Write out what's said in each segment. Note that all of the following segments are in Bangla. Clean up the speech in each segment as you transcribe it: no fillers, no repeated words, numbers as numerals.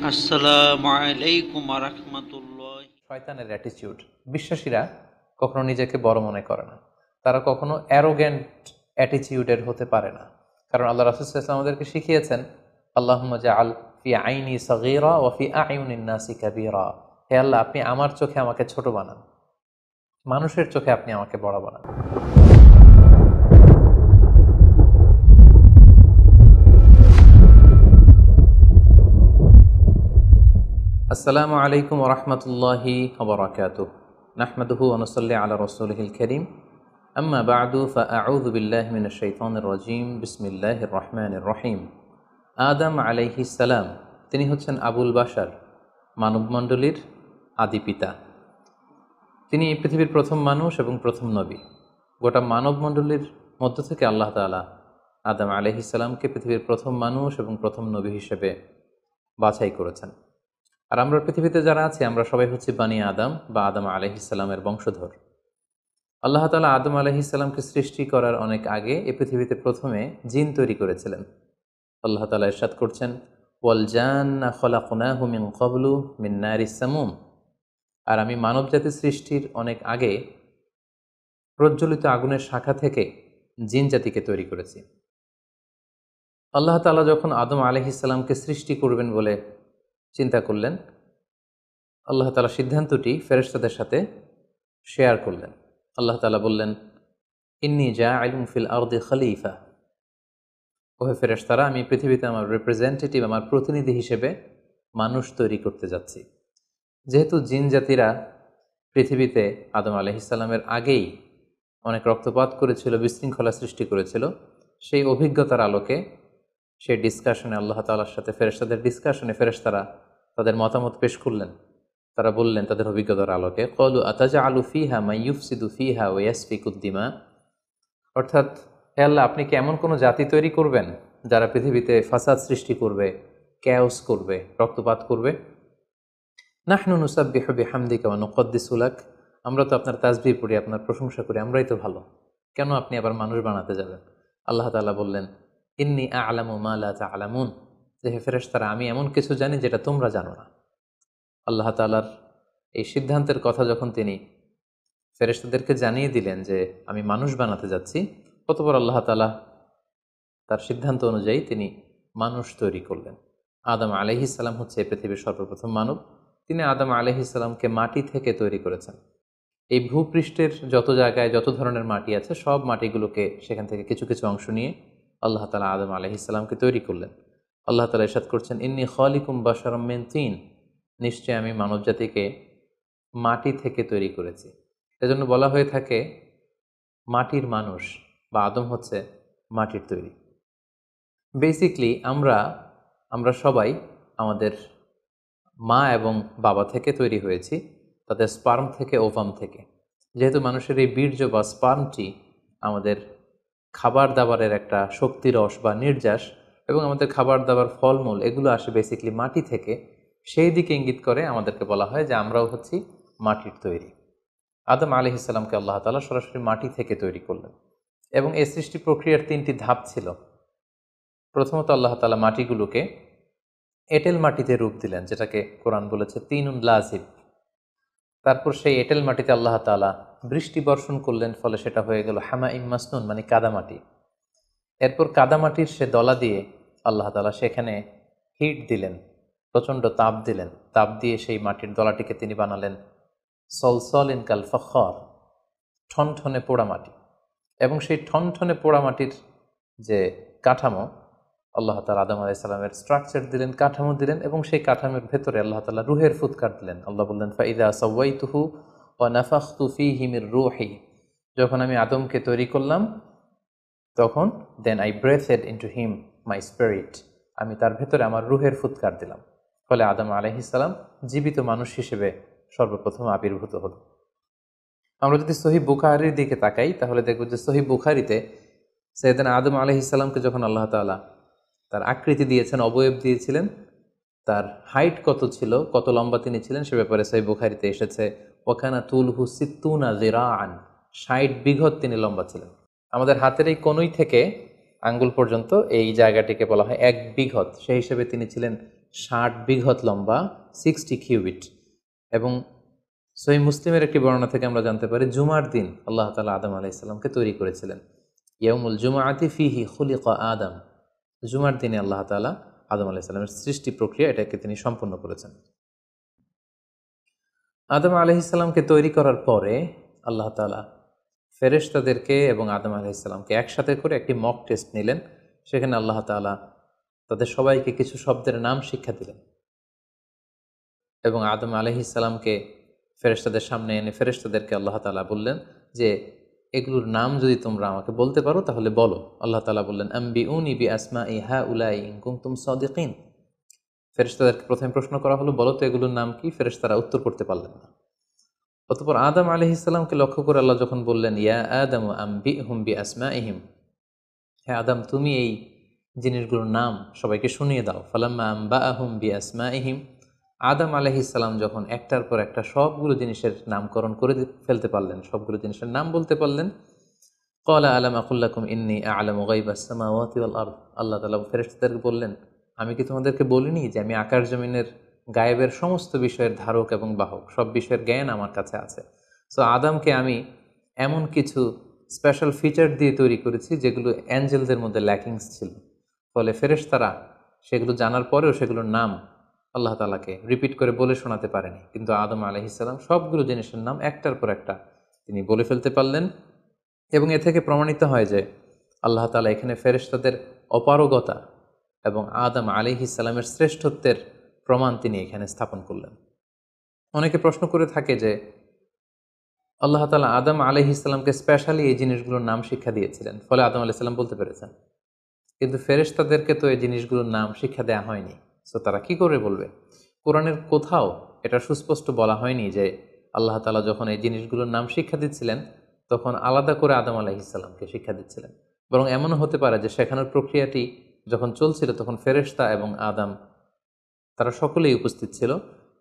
আসসালামু আলাইকুম রাহমাতুল্লাহ। শয়তানের অ্যাটিটিউড। বিশ্বাসীরা কখনো নিজেকে বড় মনে করে না, তারা কখনো অ্যারোগ্যান্ট অ্যাটিটিউডের হতে পারে না। কারণ আল্লাহ রাসূল সাল্লাল্লাহু আলাইহি ওয়াসাল্লাম আমাদেরকে শিখিয়েছেন, আল্লাহুম্মা জাআল ফি আইনি সাগীরা ওয়া ফি আ'ইউনিন নাসি কাবীরা। হে আল্লাহ, আপনি আমার চোখে আমাকে ছোট বানান, মানুষের চোখে আপনি আমাকে বড় বানান। আসসালামু আলাইকুম ওয়া রাহমাতুল্লাহি ওয়া বারাকাতুহু। নাহমাদুহু ওয়া নুসাল্লি আলা রাসূলিহিল কারীম। আম্মা বা'দু ফাআউযু বিল্লাহি মিনাশ শাইতানির রাজীম। বিসমিল্লাহির রহমানির রহিম। আদম আলাইহিস সালাম, তিনি হচ্ছেন আবুল বাশার, মানবমণ্ডলীর আদি পিতা। তিনি পৃথিবীর প্রথম মানুষ এবং প্রথম নবী। গোটা মানবমণ্ডলীর মধ্য থেকে আল্লাহ তাআলা আদম আলাইহিস সালামকে পৃথিবীর প্রথম মানুষ এবং প্রথম নবী হিসেবে বাছাই করেছেন। আর আমরা পৃথিবীতে যারা আছি, আমরা সবাই হচ্ছি বানি আদম বা আদম আলাইহিস সালামের বংশধর। আল্লাহ তাআলা আদম আলাইহিস সালামকে সৃষ্টি করার অনেক আগে এই পৃথিবীতে প্রথমে জিন তৈরি করেছিলেন। আল্লাহ তাআলা ইরশাদ করছেন, ওয়াল জান্না খলাকনাহু মিন ক্বাবলু মিন নারিস সামুম। আর আমি মানবজাতি সৃষ্টির অনেক আগে প্রজ্বলিত আগুনের শাখা থেকে জিন জাতিকে তৈরি করেছি। আল্লাহ তাআলা যখন আদম আলাইহিস সালামকে সৃষ্টি করবেন বলে চিন্তা করলেন, আল্লাহ তাআলা সিদ্ধান্তটি ফেরেশতাদের সাথে শেয়ার করলেন। আল্লাহ তাআলা বললেন, ইন্নী জাআইলুন ফিল আরদি খলিফা। ওহে ফেরেশতারা, আমি পৃথিবীতে আমার রিপ্রেজেন্টেটিভ, আমার প্রতিনিধি হিসেবে মানুষ তৈরি করতে যাচ্ছি। যেহেতু জিন জাতিরা পৃথিবীতে আদম আলাইহিস সালামের আগেই অনেক রক্তপাত করেছিল, বিশৃঙ্খলা সৃষ্টি করেছিল, সেই অভিজ্ঞতার আলোকে সেই ডিসকাশনে আল্লাহ তাআলার সাথে ফেরেশতাদের ডিসকাশনে ফেরেশতারা তাদের মতামত পেশ করলেন। তারা বললেন তাদের অভিজ্ঞতার আলোকে, ক্বালু আতাজআলু ফিহা মান ইউফসিদু ফিহা ওয়া ইয়াসফিকুদ দিমা। অর্থাৎ, হে আল্লাহ, আপনি কি এমন কোনো জাতি তৈরি করবেন যারা পৃথিবীতে ফাসাদ সৃষ্টি করবে, ক্যাওস করবে, রক্তপাত করবে? নাহনু নুসাব্বিহু বিহামদিকা ওয়া নুকদ্দিসু লাক। আমরা তো আপনার তাসবিহ পড়ি, আপনার প্রশংসা করি, আমরাই তো ভালো, কেন আপনি আবার মানুষ বানাতে যাবেন? আল্লাহ তাআলা বললেন, ইন্নী আ'লামু মা লা তা'লামুন। যে হে ফেরেশতারা, আমি এমন কিছু জানি যেটা তোমরা জানো না। আল্লাহ তাআলার এই সিদ্ধান্তের কথা যখন তিনি ফেরেশতাদেরকে জানিয়ে দিলেন যে আমি মানুষ বানাতে যাচ্ছি, অতঃপর আল্লাহ তাআলা তার সিদ্ধান্ত অনুযায়ী তিনি মানুষ তৈরি করলেন। আদম আলাইহিস সালাম হচ্ছে পৃথিবীর সর্বপ্রথম মানব। তিনি আদম আলাইহিস সালামকে মাটি থেকে তৈরি করেছেন। এই ভূপৃষ্ঠের যত জায়গায় যত ধরনের মাটি আছে, সব মাটিগুলোকে সেখান থেকে কিছু কিছু অংশ নিয়ে আল্লাহ তাআলা আদম আলাইহিস সালামকে তৈরি করলেন। আল্লাহ তাআলা ইরশাদ করছেন, ইন্নী খালিকুম বাশারাম মিন তিন। নিশ্চয় আমি মানবজাতিকে মাটি থেকে তৈরি করেছি। এজন্য বলা হয়ে থাকে মাটির মানুষ, বা আদম হচ্ছে মাটির তৈরি। বেসিকলি আমরা সবাই আমাদের মা এবং বাবা থেকে তৈরি হয়েছি, তাদের স্পার্ম থেকে, ওভাম থেকে। যেহেতু মানুষের এই বীর্য বা স্পার্মটি আমাদের খাবার দাবারের একটা শক্তিরস বা নির্যাস, এবং আমাদের খাবার দাবার, ফলমূল, এগুলো আসে বেসিকলি মাটি থেকে। সেই দিকে ইঙ্গিত করে আমাদেরকে বলা হয় যে আমরাও হচ্ছি মাটির তৈরি। আদম আলাইহিস সালামকে আল্লাহ তাআলা সরাসরি মাটি থেকে তৈরি করলেন, এবং এই সৃষ্টি প্রক্রিয়ার 3টি ধাপ ছিল। প্রথমত আল্লাহ তাআলা মাটিগুলোকে এঁটেল মাটিতে রূপ দিলেন, যেটাকে কোরআন বলেছে তিনুন লাজিব। তারপর সেই এঁটেল মাটিতে আল্লাহ তাআলা বৃষ্টি বর্ষণ করলেন, ফলে সেটা হয়ে গেল হামাইম মাসনুন, মানে কাদামাটি। এরপর কাদামাটির সে দলা দিয়ে আল্লাহ তাআলা সেখানে হিট দিলেন, প্রচণ্ড তাপ দিলেন। তাপ দিয়ে সেই মাটির দলাটিকে তিনি বানালেন সলসলিন কাল ফখর, ঠনঠনে পোড়ামাটি। এবং সেই ঠনঠনে পোড়ামাটির যে কাঠামো, আল্লাহ তাআলা আদম আলাইহিস সালামের স্ট্রাকচার দিলেন, কাঠামো দিলেন, এবং সেই কাঠামোর ভেতরে আল্লাহ তাআলা রুহের ফুৎকার দিলেন। আল্লাহ বললেন, ফাইদা সাওয়াইতুহু ওয়া নাফাখতু ফীহি মির রূহি। যখন আমি আদমকে তৈরি করলাম, তখন then I breathed into him my spirit. আমি তার ভেতরে আমার রুহের ফুৎকার দিলাম। ফলে আদম আলাইহিস সালাম জীবিত মানুষ হিসেবে সর্বপ্রথম আবির্ভূত হল। আমরা যদি সহিহ বুখারীর দিকে তাকাই, তাহলে দেখব যে সহিহ বুখারীতে সাইয়েদনা আদম আলাইহিস সালামকে যখন আল্লাহ তাআলা তার আকৃতি দিয়েছেন, অবয়ব দিয়েছিলেন, তার হাইট কত ছিল, কত লম্বা তিনি ছিলেন, সে ব্যাপারে সহিহ বুখারীতে এসেছে, ওয়াকানা তুলহু সিত্তুনা যিরাআন, 60 বিঘত তিনি লম্বা ছিলেন। আমাদের হাতের এই কনুই থেকে আঙ্গুল পর্যন্ত এই জায়গাটিকে বলা হয় 1 বিঘত। সেই হিসেবে তিনি ছিলেন 60 বিঘত লম্বা, 60 কিউবিট। এবং সহিহ মুসলিমের একটি বর্ণনা থেকে আমরা জানতে পারি জুমার দিন আল্লাহ তাআলা আদম আলাইহিস সালামকে তৈরি করেছিলেন। ইয়াউমুল জুমআতি ফিহি খুলিকা আদম, জুমার দিনে আল্লাহ তাআলা আদম আলাইহিস সালামের সৃষ্টি প্রক্রিয়া এটাকে তিনি সম্পন্ন করেছেন। আদম আলাইহিস সালামকে তৈরি করার পরে আল্লাহ তাআলা ফেরেশতাদেরকে এবং আদম আলাইহিস সালামকে একসাথে করে একটি মক টেস্ট নিলেন। সেখানে আল্লাহ তাআলা তাদের সবাইকে কিছু শব্দের নাম শিক্ষা দিলেন এবং আদম আলাইহিস সালামকে ফেরেশতাদের সামনে এনে ফেরেশতাদেরকে আল্লাহ তাআলা বললেন যে এগুলোর নাম যদি তোমরা আমাকে বলতে পারো তাহলে বলো। আল্লাহ তাআলা বললেন আম্বিউনি বিআসমাই হাউলাই ইন কুনতুম সাদিকিন। ফেরেশতাদেরকে প্রথমে প্রশ্ন করা হলো, বলো তো এগুলোর নাম কি? ফেরেশতারা উত্তর করতে পারলেন না। অতঃপর আদম আলাইহিস সালামকে লক্ষ্য করে আল্লাহ যখন বললেন ইয়া আদম আম্বিহুম বিআসমাইহিম, হে আদম তুমি এই জিনিসগুলোর নাম সবাইকে শুনিয়ে দাও। ফালাম্মা আম্বাআহুম বিআসমাইহিম, আদম আলাইহিস সালাম যখন একটার পর একটা সবগুলো জিনিসের নামকরণ করে ফেলতে পারলেন, সবগুলো জিনিসের নাম বলতে পারলেন, ক্বালা আলাম আকুল লাকুম ইন্নী আ'লামু গায়বাস সামাওয়াতি ওয়াল আরদ, আল্লাহ তাআলা ফেরেশতাদেরকে বললেন আমি কি তোমাদেরকে বলিনি যে আমি আকাশ জমিনের গায়েবের সমস্ত বিষয়ের ধারক এবং বাহক, সব বিষয়ের জ্ঞান আমার কাছে আছে। সো আদমকে আমি এমন কিছু স্পেশাল ফিচার দিয়ে তৈরি করেছি যেগুলো অ্যাঞ্জেলদের মধ্যে ল্যাকিংস ছিল, ফলে ফেরেশতারা সেগুলো জানার পরেও সেগুলোর নাম আল্লাহ তাআলাকে রিপিট করে বলে শোনাতে পারেনি। কিন্তু আদম আলাইহিস সালাম সবগুলো জিনিসের নাম একটার পর একটা তিনি বলে ফেলতে পারলেন। এবং এ থেকে প্রমাণিত হয় যে আল্লাহ তাআলা এখানে ফেরেশতাদের অপারগতা এবং আদম আলাইহিস সালামের শ্রেষ্ঠত্বের প্রমাণ তিনি এখানে স্থাপন করলেন। অনেকে প্রশ্ন করে থাকে যে আল্লাহ তাআলা আদম আলাইহিস সালামকে স্পেশালি এই জিনিসগুলোর নাম শিক্ষা দিয়েছিলেন, ফলে আদম আলাইহিস সালাম বলতে পেরেছেন, কিন্তু ফেরেশতাদেরকে তো এই জিনিসগুলোর নাম শিক্ষা দেওয়া হয়নি। সো তারা কি করে বলবে? কোরআনের কোথাও এটা সুস্পষ্ট বলা হয়নি যে আল্লাহ তাআলা যখন এই জিনিসগুলোর নাম শিক্ষা দিচ্ছিলেন তখন আলাদা করে আদম আলাইহিস সালামকে শিক্ষা দিচ্ছিলেন। বরং এমনও হতে পারে যে শেখানোর প্রক্রিয়াটি যখন চলছিল তখন ফেরেশতা এবং আদম তারা সকলেই উপস্থিত ছিল,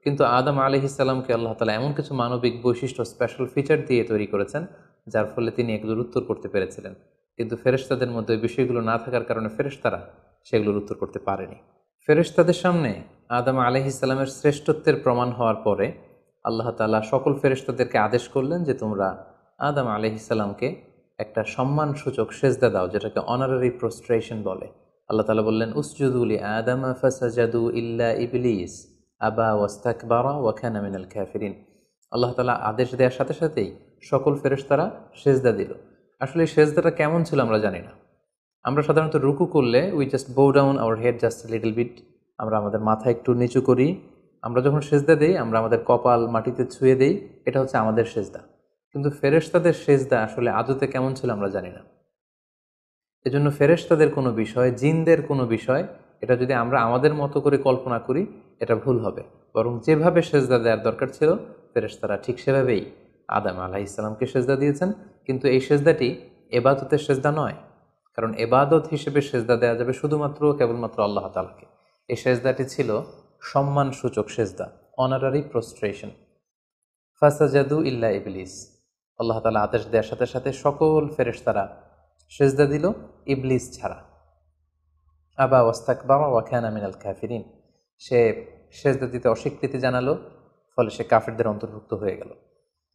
কিন্তু আদম আলাইহিস সালামকে আল্লাহ তাআলা এমন কিছু মানবিক বৈশিষ্ট্য স্পেশাল ফিচার দিয়ে তৈরি করেছেন যার ফলে তিনি এগুলোর উত্তর করতে পেরেছিলেন। কিন্তু ফেরেশতাদের মধ্যে ওই বিষয়গুলো না থাকার কারণে ফেরেশতারা সেগুলোর উত্তর করতে পারেনি। ফেরেশতাদের সামনে আদম আলাইহিস সালামের শ্রেষ্ঠত্বের প্রমাণ হওয়ার পরে আল্লাহ তাআলা সকল ফেরেশতাদেরকে আদেশ করলেন যে তোমরা আদম আলাইহিস সালামকে একটা সম্মানসূচক সেজদা দাও, যেটাকে অনারারি প্রোস্ট্রেশন বলে। আল্লাহ তাআলা বললেন উসজুদু লি আদম ফাসাজাদু ইল্লা ইবলিস আবা ওয়াস্তাকবারা ওয়া কানা মিনাল কাফিরিন। আল্লাহ তাআলা আদেশ দেওয়ার সাথে সাথেই সকল ফেরেশতারা সেজদা দিল। আসলে এই সেজদাটা কেমন ছিল আমরা জানি না। আমরা সাধারণত রুকু করলে we just bow down our head just little bit, আমরা আমাদের মাথা একটু নিচু করি। আমরা যখন সেজদা দেই আমরা আমাদের কপাল মাটিতে ছুঁয়ে দেই, এটা হচ্ছে আমাদের সেজদা। কিন্তু ফেরেশতাদের সেজদা আসলে আদতে কেমন ছিল আমরা জানি না। এজন্য ফেরেশতাদের কোনো বিষয়, জিনদের কোনো বিষয়, এটা যদি আমরা আমাদের মতো করে কল্পনা করি এটা ভুল হবে। বরং যেভাবে সেজদা দেওয়ার দরকার ছিল ফেরেশতারা ঠিক সেভাবেই আদম আলাইহিস সালামকে সেজদা দিয়েছেন। কিন্তু এই সেজদাটি ইবাদতের সেজদা নয়, কারণ ইবাদত হিসেবে সেজদা দেওয়া যাবে শুধুমাত্র কেবলমাত্র আল্লাহ তাআলাকে। এই সেজদাটি ছিল সম্মানসূচক সেজদা, অনারারি প্রোস্ট্রেশন। ফাসাজাদু ইল্লা ইবলিস, আল্লাহ তাআলা আদেশ দেওয়ার সাথে সাথে সকল ফেরেশতারা সেজদা দিল ইবলিস ছাড়া। আবা ওয়াস্তাকবারা ওয়া কানা মিনাল কাফিরিন, সে সেজদা দিতে অস্বীকৃতি জানালো, ফলে সে কাফিরদের অন্তর্ভুক্ত হয়ে গেল।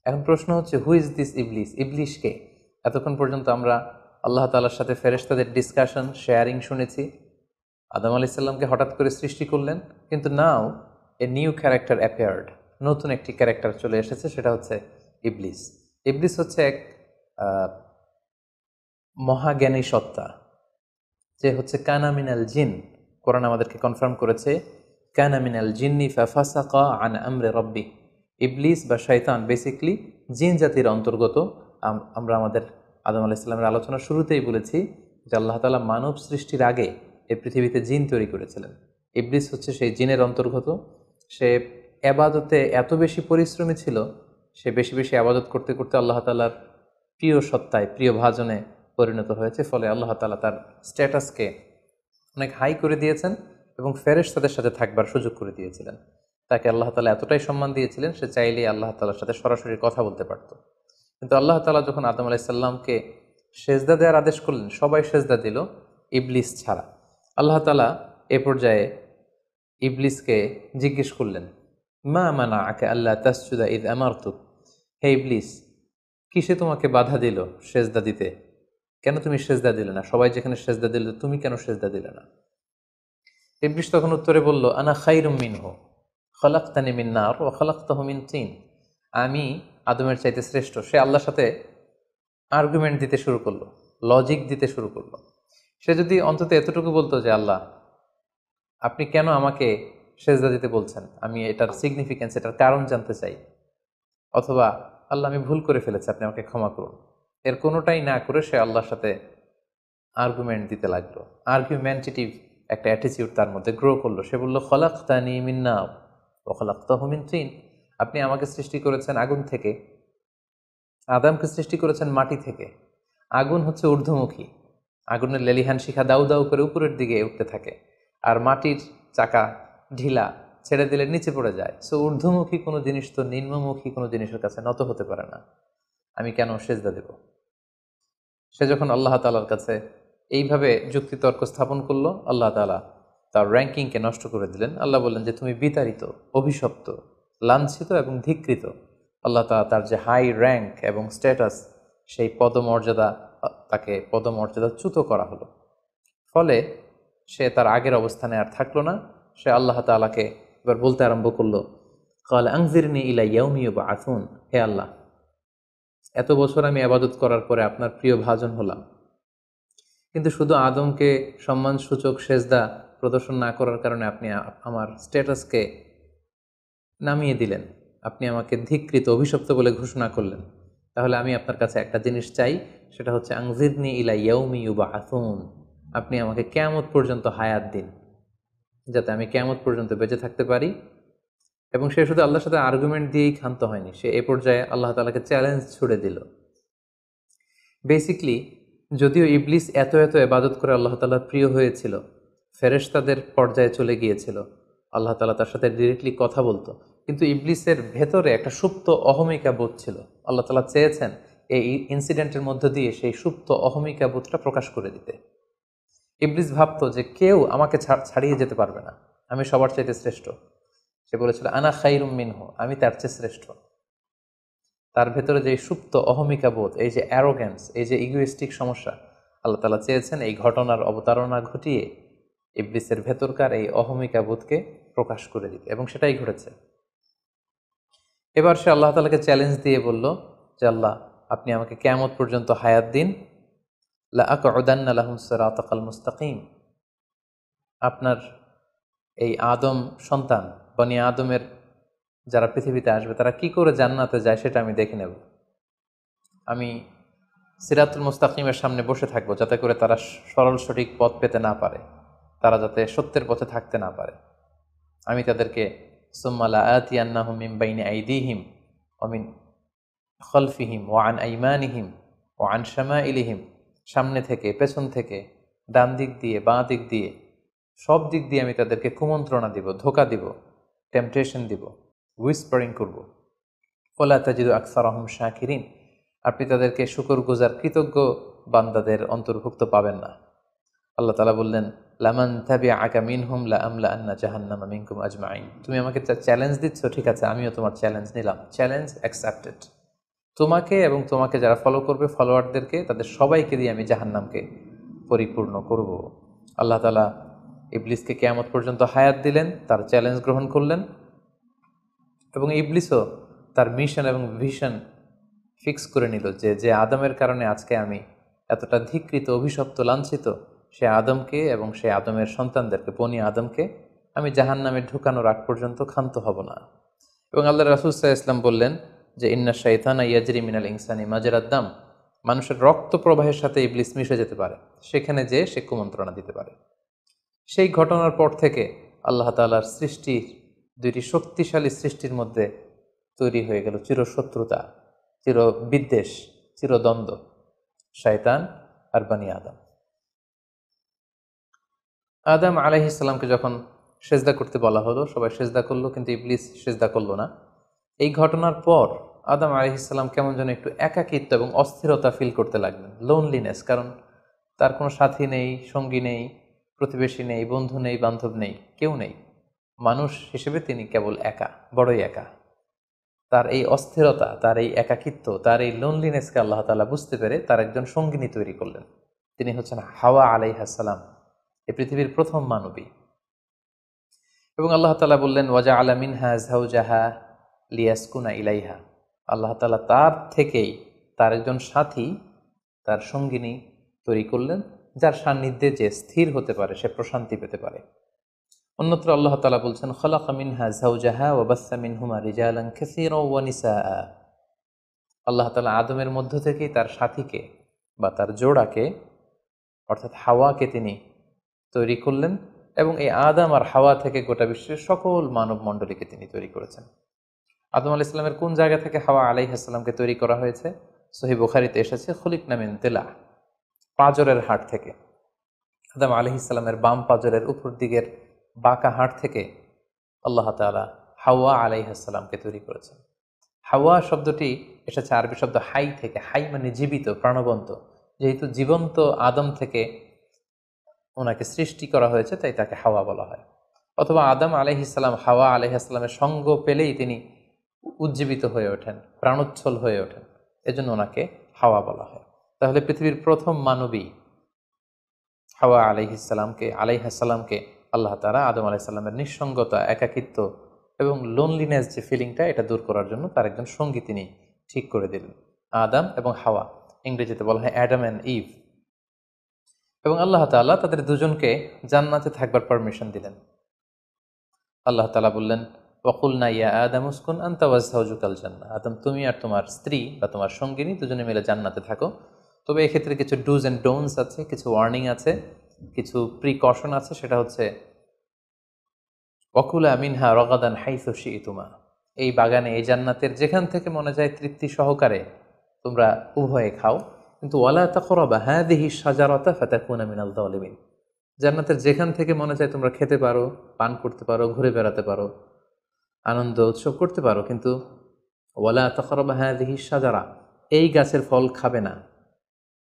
এখন প্রশ্ন হচ্ছে হু ইজ দিস ইবলিস? ইবলিস কে? এতক্ষণ পর্যন্ত আমরা আল্লাহ তাআলার সাথে ফেরেশতাদের ডিসকাশন, শেয়ারিং শুনেছি। আদম আলাইহিস সালামকে হঠাৎ করে সৃষ্টি করলেন, কিন্তু নাও এ নিউ ক্যারেক্টার অ্যাপিয়ার্ড, নতুন একটি ক্যারেক্টার চলে এসেছে, সেটা হচ্ছে ইবলিস। ইবলিস হচ্ছে এক মহাজ্ঞানী সত্তা, যে হচ্ছে কানা মিনাল জিন। কোরআন আমাদেরকে কনফার্ম করেছে কানা মিনাল জিন্নি ফাফাসাকা আন আমরি রাব্বি। ইবলিস বা শয়তান বেসিকলি জিন জাতির অন্তর্গত। আমরা আমাদের আদম আলাইহিস সালামের আলোচনার শুরুতেই বলেছি যে আল্লাহ তাআলা মানব সৃষ্টির আগে এই পৃথিবীতে জিন তৈরি করেছিলেন। ইবলিস হচ্ছে সেই জিনের অন্তর্গত। সে ইবাদতে এত বেশি পরিশ্রমী ছিল, সে বেশি বেশি ইবাদত করতে করতে আল্লাহ তাআলার প্রিয় সত্তায়, প্রিয় ভাজনে পরিণত হয়েছে। ফলে আল্লাহ তাআলা তার স্ট্যাটাসকে অনেক হাই করে দিয়েছেন এবং ফেরেশতাদের সাথে থাকবার সুযোগ করে দিয়েছিলেন। তাকে আল্লাহ তাআলা এতটাই সম্মান দিয়েছিলেন, সে চাইলেই আল্লাহ তাআলার সাথে সরাসরি কথা বলতে পারত। কিন্তু আল্লাহ তাআলা যখন আদম আলাইহিস সালামকে সেজদা দেওয়ার আদেশ করলেন, সবাই সেজদা দিল ইবলিস ছাড়া। আল্লাহ তাআলা এ পর্যায়ে ইবলিসকে জিজ্ঞেস করলেন, মা মানা আকা আল্লাহ তাসজুদা ইদ আমারতুক, হে ইবলিস, কিসে তোমাকে বাধা দিল সেজদা দিতে? কেন তুমি সেজদা দিলে না? সবাই যেখানে সেজদা দিল, তুমি কেন সেজদা দিলে না? ইবলিস তখন উত্তরে বলল, আনা খাইরুম মিনহু খলাকতানি মিন নার ওয়া খলাকতাহু মিন তিন। আমি আদমের চাইতে শ্রেষ্ঠ। সে আল্লাহর সাথে আর্গুমেন্ট দিতে শুরু করলো, লজিক দিতে শুরু করলো। সে যদি অন্তত এতটুকু বলতো যে আল্লাহ, আপনি কেন আমাকে সেজদা দিতে বলছেন, আমি এটার সিগনিফিকেন্স, এটার কারণ জানতে চাই, অথবা আল্লাহ আমি ভুল করে ফেলেছি, আপনি আমাকে ক্ষমা করুন, এর কোনোটাই না করে সে আল্লাহর সাথে আর্গুমেন্ট দিতে লাগলো। আর্গুমেন্টেটিভ একটা অ্যাটিটিউড তার মধ্যে গ্রো করলো। সে বলল, খলাকতানি মিন নার ওয়া খলাকতাহু মিন তিন। আপনি আমাকে সৃষ্টি করেছেন আগুন থেকে, আদমকে সৃষ্টি করেছেন মাটি থেকে। আগুন হচ্ছে ঊর্ধ্বমুখী, আগুনের লেলিহান শিখা দাউ দাউ করে উপরের দিকে উঠতে থাকে, আর মাটির চাকা ঢিলা, ছেড়ে দিলে নিচে পড়ে যায়। সো ঊর্ধ্বমুখী কোনো জিনিস তো নিম্নমুখী কোনো জিনিসের কাছে নত হতে পারে না, আমি কেন সেজদা দেব? সে যখন আল্লাহ তাআলার কাছে এইভাবে যুক্তিতর্ক স্থাপন করলো, আল্লাহ তাআলা তার র্যাঙ্কিংকে নষ্ট করে দিলেন। আল্লাহ বললেন যে তুমি বিতাড়িত, অভিশপ্ত, লাঞ্ছিত এবং ধিক্কৃত। আল্লাহ তাআলা তার যে হাই র্যাঙ্ক এবং স্ট্যাটাস, সেই পদমর্যাদা, তাকে পদমর্যাদাচ্যুত করা হলো। ফলে সে তার আগের অবস্থানে আর থাকলো না। সে আল্লাহ তাআলাকে এবার বলতে আরম্ভ করলো, ক্বাল আনজিরনি ইলা ইয়াউমি ইউবআসুন, হে আল্লাহ, এত বছর আমি ইবাদত করার পরে আপনার প্রিয় ভাজন হলাম, কিন্তু শুধু আদমকে সম্মানসূচক সেজদা প্রদর্শন না করার কারণে আপনি আমার স্ট্যাটাসকে নামিয়ে দিলেন, আপনি আমাকে ধিক্কৃত, অভিশপ্ত বলে ঘোষণা করলেন। তাহলে আমি আপনার কাছে একটা জিনিস চাই, সেটা হচ্ছে আনজিরনি ইলা ইয়াউমি ইউবআসুন, আপনি আমাকে কিয়ামত পর্যন্ত হায়াত দিন, যাতে আমি কিয়ামত পর্যন্ত বেঁচে থাকতে পারি। এবং সে শুধু আল্লাহর সাথে আর্গুমেন্ট দিয়েই ক্ষান্ত হয়নি, সে এ পর্যায়ে আল্লাহ তাআলাকে চ্যালেঞ্জ ছুড়ে দিল। বেসিকলি যদিও ইবলিস এত এত ইবাদত করে আল্লাহ তাআলার প্রিয় হয়েছিল, ফেরেশতাদের পর্যায়ে চলে গিয়েছিল, আল্লাহ তাআলা তার সাথে ডিরেক্টলি কথা বলতো, কিন্তু ইবলিসের ভেতরে একটা সুপ্ত অহমিকা বোধ ছিল। আল্লাহ তাআলা চেয়েছেন এই ইনসিডেন্টের মধ্য দিয়ে সেই সুপ্ত অহমিকা বোধটা প্রকাশ করে দিতে। ইবলিস ভাবতো যে কেউ আমাকে ছাড়িয়ে যেতে পারবে না, আমি সবার চাইতে শ্রেষ্ঠ। সে বলেছিল, আনা খাইরুম মিনহু, আমি তার চেয়ে শ্রেষ্ঠ। তার ভেতরে যে সুপ্ত অহমিকা বোধ, এই যে অ্যারোগ্যান্স, এই যে ইগোইস্টিক সমস্যা, আল্লাহ তাআলা চেয়েছেন এই ঘটনার অবতারণা ঘটিয়ে ইবলিসের ভেতরকার এই অহমিকা বোধকে প্রকাশ করে দিতে, এবং সেটাই ঘটেছে। এবার সে আল্লাহ তাআলাকে চ্যালেঞ্জ দিয়ে বলল যে আল্লাহ, আপনি আমাকে কিয়ামত পর্যন্ত হায়াত দিন, লা আকউদান্না লাহুম সিরাতাকাল মুস্তাকিম, আপনার এই আদম সন্তান, বনি আদমের যারা পৃথিবীতে আসবে, তারা কি করে জান্নাতে যায় সেটা আমি দেখে নেব। আমি সিরাতুল মুস্তাকিমের সামনে বসে থাকবো, যাতে করে তারা সরল সঠিক পথ পেতে না পারে, তারা যাতে সত্যের পথে থাকতে না পারে। আমি তাদেরকে সুম্মা লাআতিয়ান্নাহুম মিন বাইনি আইদিহিম ওয়া মিন খালফিহিম ওয়া আন আইমানিহিম ওয়া আন শামাইলিহিম, সামনে থেকে, পেছন থেকে, ডান দিক দিয়ে, বাঁ দিক দিয়ে, সব দিক দিয়ে আমি তাদেরকে কুমন্ত্রণা দিব, ধোঁকা দিব, টেম্পটেশন দিব, হুইসপারিং করব। ওয়ালা তাজিদু আকসারাহুম শাকিরিন, আপনি তাদেরকে শুকরগুজার কৃতজ্ঞ বান্দাদের অন্তর্ভুক্ত পাবেন না। আল্লাহ তাআলা বললেন, লামান তাবিআকা মিনহুম লাআমলাআন্না জাহান্নামা মিনকুম আজমাইন, তুমি আমাকে চ্যালেঞ্জ দিচ্ছ, ঠিক আছে, আমিও তোমার চ্যালেঞ্জ নিলাম, চ্যালেঞ্জ অ্যাকসেপ্টেড। তোমাকে এবং তোমাকে যারা ফলো করবে, ফলোয়ারদেরকে, তাদের সবাইকে দিয়ে আমি জাহান্নামকে পরিপূর্ণ করব। আল্লাহ তাআলা ইবলিসকে কিয়ামত পর্যন্ত হায়াত দিলেন, তার চ্যালেঞ্জ গ্রহণ করলেন, এবং ইবলিসও তার মিশন এবং ভিশন ফিক্স করে নিল যে যে আদমের কারণে আজকে আমি এতটা ধিক্কৃত, অভিশপ্ত, লাঞ্ছিত, সে আদমকে এবং সে আদমের সন্তানদেরকে, বনি আদমকে আমি জাহান্নামে ঢুকানোর আগ পর্যন্ত ক্ষান্ত হব না। এবং আল্লাহ রাসূল সাল্লাল্লাহু আলাইহি ওয়াসাল্লাম বললেন যে ইন্না শাইতানা ইয়াজরি মিনাল ইনসানি মাজরাদ দাম, মানুষের রক্ত প্রবাহের সাথে ইবলিস মিশে যেতে পারে, সেখানে যে সে কুমন্ত্রণা দিতে পারে। সেই ঘটনার পর থেকে আল্লাহ তাআলার সৃষ্টির, দুইটি শক্তিশালী সৃষ্টির মধ্যে তৈরি হয়ে গেল চিরশত্রুতা, চিরবিদ্বেষ, চিরদ্বন্দ্ব, শয়তান আর বনি আদম। আদম আলাইহিস সালামকে যখন সেজদা করতে বলা হলো, সবাই সেজদা করলো, কিন্তু ইবলিস সেজদা করলো না। এই ঘটনার পর আদম আলাইহিস সালাম কেমন যেন একটু একাকিত্ব এবং অস্থিরতা ফিল করতে লাগলেন, লোনলিনেস, কারণ তার কোনো সাথী নেই, সঙ্গী নেই, প্রতিবেশী নেই, বন্ধু নেই, বান্ধব নেই, কেউ নেই। মানুষ হিসেবে তিনি কেবল একা, বড়ই একা। তার এই অস্থিরতা, তার এই একাকিত্ব, তার এই লোনলিনেসকে আল্লাহ তাআলা বুঝতে পেরে তার একজন সঙ্গিনী তৈরি করলেন। তিনি হচ্ছেন হাওয়া আলাইহিস সালাম, এই পৃথিবীর প্রথম মানবী। এবং আল্লাহ তাআলা বললেন ওয়াজআলা মিনহা যাওজাহা লিয়াসকুনা ইলাইহা। আল্লাহ তাআলা তার থেকেই তার একজন সাথী, তার সঙ্গিনী তৈরি করলেন, যার সান্নিধ্যে যে স্থির হতে পারে, সে প্রশান্তি পেতে পারে। অন্যত্র আল্লাহ তাআলা বলছেন খালাকা মিনহা যাওজাহা ওয়া বাসসা মিনহুমা রিজালান কাসীরা ওয়া নিসাআ। আল্লাহ তাআলা আদমের মধ্য থেকেই তার সাথীকে বা তার জোড়াকে, অর্থাৎ হাওয়াকে তিনি তৈরি করলেন, এবং এই আদম আর হাওয়া থেকে গোটা বিশ্বের সকল মানব মণ্ডলীকে তিনি তৈরি করেছেন। আদম আলাইহিস সালামের কোন জায়গা থেকে হাওয়া আলাইহিস সালামকে তৈরি করা হয়েছে? সহিহ বুখারীতে এসেছে খুলিকনা মিন তিলা, পাঁজরের হাড় থেকে। আদম আলাইহিস সালামের বাম পাঁজরের উপর দিকের বাঁকা হাড় থেকে আল্লাহ তাআলা হাওয়া আলাইহিস সালামকে তৈরি করেছেন। হাওয়া শব্দটি এসেছে আরবি শব্দ হাই থেকে। হাই মানে জীবিত, প্রাণবন্ত। যেহেতু জীবন্ত আদম থেকে ওনাকে সৃষ্টি করা হয়েছে, তাই তাকে হাওয়া বলা হয়। অথবা আদম আলাইহিস সালাম হাওয়া আলাইহিস সালামের সঙ্গ পেলেই তিনি উজ্জীবিত হয়ে ওঠেন, প্রাণোচ্ছল হয়ে ওঠেন, এজন্য ওনাকে হাওয়া বলা হয়। তাহলে পৃথিবীর প্রথম মানবী হাওয়া আলাইহিস সালামকে আল্লাহ তাআলা আদম আলাইহিস সালামের নিঃসঙ্গতা, একাকিত্ব এবং লোনলিনেস যে ফিলিংটা, এটা দূর করার জন্য তার একজন সঙ্গী তিনি ঠিক করে দিলেন, আদম এবং হাওয়া। ইংরেজিতে বলা হয় অ্যাডাম অ্যান্ড ইভ। এবং আল্লাহ তাআলা তাদের দুজনকে জান্নাতে থাকবার পারমিশন দিলেন। আল্লাহ তাআলা বললেন ওয়াকুলনা ইয়া আদম উসকুন আনতা ওয়া যাওজুকাল জান্নাহ। আদম, তুমি আর তোমার স্ত্রী বা তোমার সঙ্গিনী দুজনে মিলে জান্নাতে থাকো। তবে এক্ষেত্রে কিছু ডুজ অ্যান্ড ডোন্টস আছে, কিছু ওয়ার্নিং আছে, কিছু প্রিকশন আছে। সেটা হচ্ছে ওয়াকুলা মিনহা রাগাদান হাইসু শি'তুমা। এই বাগানে, এই জান্নাতের যেখান থেকে মনে যায় তৃপ্তি সহকারে তোমরা উভয়ে খাও, কিন্তু ওয়ালা তাকরাবা হাযিহি শাজারাতা ফাতাকুনা মিনাল যালিমিন। জান্নাতের যেখান থেকে মনে চায় তোমরা খেতে পারো, পান করতে পারো, ঘুরে বেড়াতে পারো, আনন্দ উৎসব করতে পারো, কিন্তু ওয়ালা তাকরাবা হাযিহি শাজারা, এই গাছের ফল খাবে না।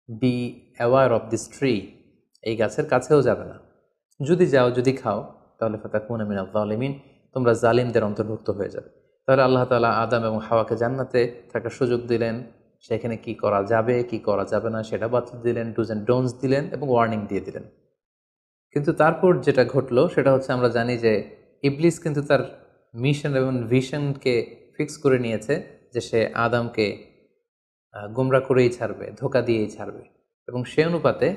Be aware of this tree, এই গাছের কাছেও যাবে না। যদি যাও, যদি খাও, তাহলে ফাতাকুনা মিনাল যালিমিন, তোমরা জালিমদের অন্তর্ভুক্ত হয়ে যাবে। তাহলে আল্লাহ তাআলা আদম এবং হাওয়াকে জান্নাতে থাকার সুযোগ দিলেন। সেখানে কি করা যাবে, কি করা যাবে না সেটা বাতলে দিলেন, ডুজ অ্যান্ড ডোন্টস দিলেন এবং ওয়ার্নিং দিয়ে দিলেন। কিন্তু তারপর যেটা ঘটলো সেটা হচ্ছে, আমরা জানি যে ইবলিস কিন্তু তার মিশন এবং ভিশনকে ফিক্স করে নিয়েছে যে সে আদমকে গুমরা করেই ছাড়বে, ধোঁকা দিয়েই ছাড়বে। এবং সে অনুপাতে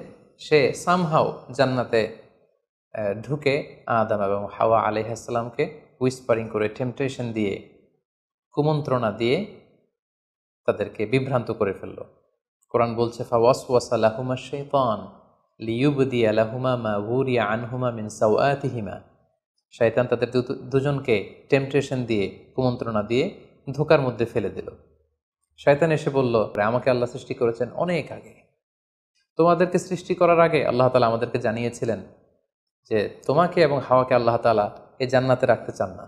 সে সামহাও জান্নাতে ঢুকে আদম এবং হাওয়া আলাইহিস সালামকে উইসপারিং করে, টেম্পটেশন দিয়ে, কুমন্ত্রণা দিয়ে তাদেরকে বিভ্রান্ত করে ফেলল। কোরআন বলছে ফাওয়াসওয়াসা লাহুমা শাইতান লিইউবদিয়া লাহুমা মা উরিয়া আনহুমা মিন সাওআতিহিমা। শয়তান তাদের দুজনকে টেম্পটেশন দিয়ে, কুমন্ত্রণা দিয়ে ধোঁকার মধ্যে ফেলে দিল। শয়তান এসে বলল, আমাকে আল্লাহ সৃষ্টি করেছেন অনেক আগে, তোমাদেরকে সৃষ্টি করার আগে আল্লাহ তাআলা আমাদেরকে জানিয়েছিলেন যে তোমাকে এবং হাওয়াকে আল্লাহ তাআলা এই জান্নাতে রাখতে চান না,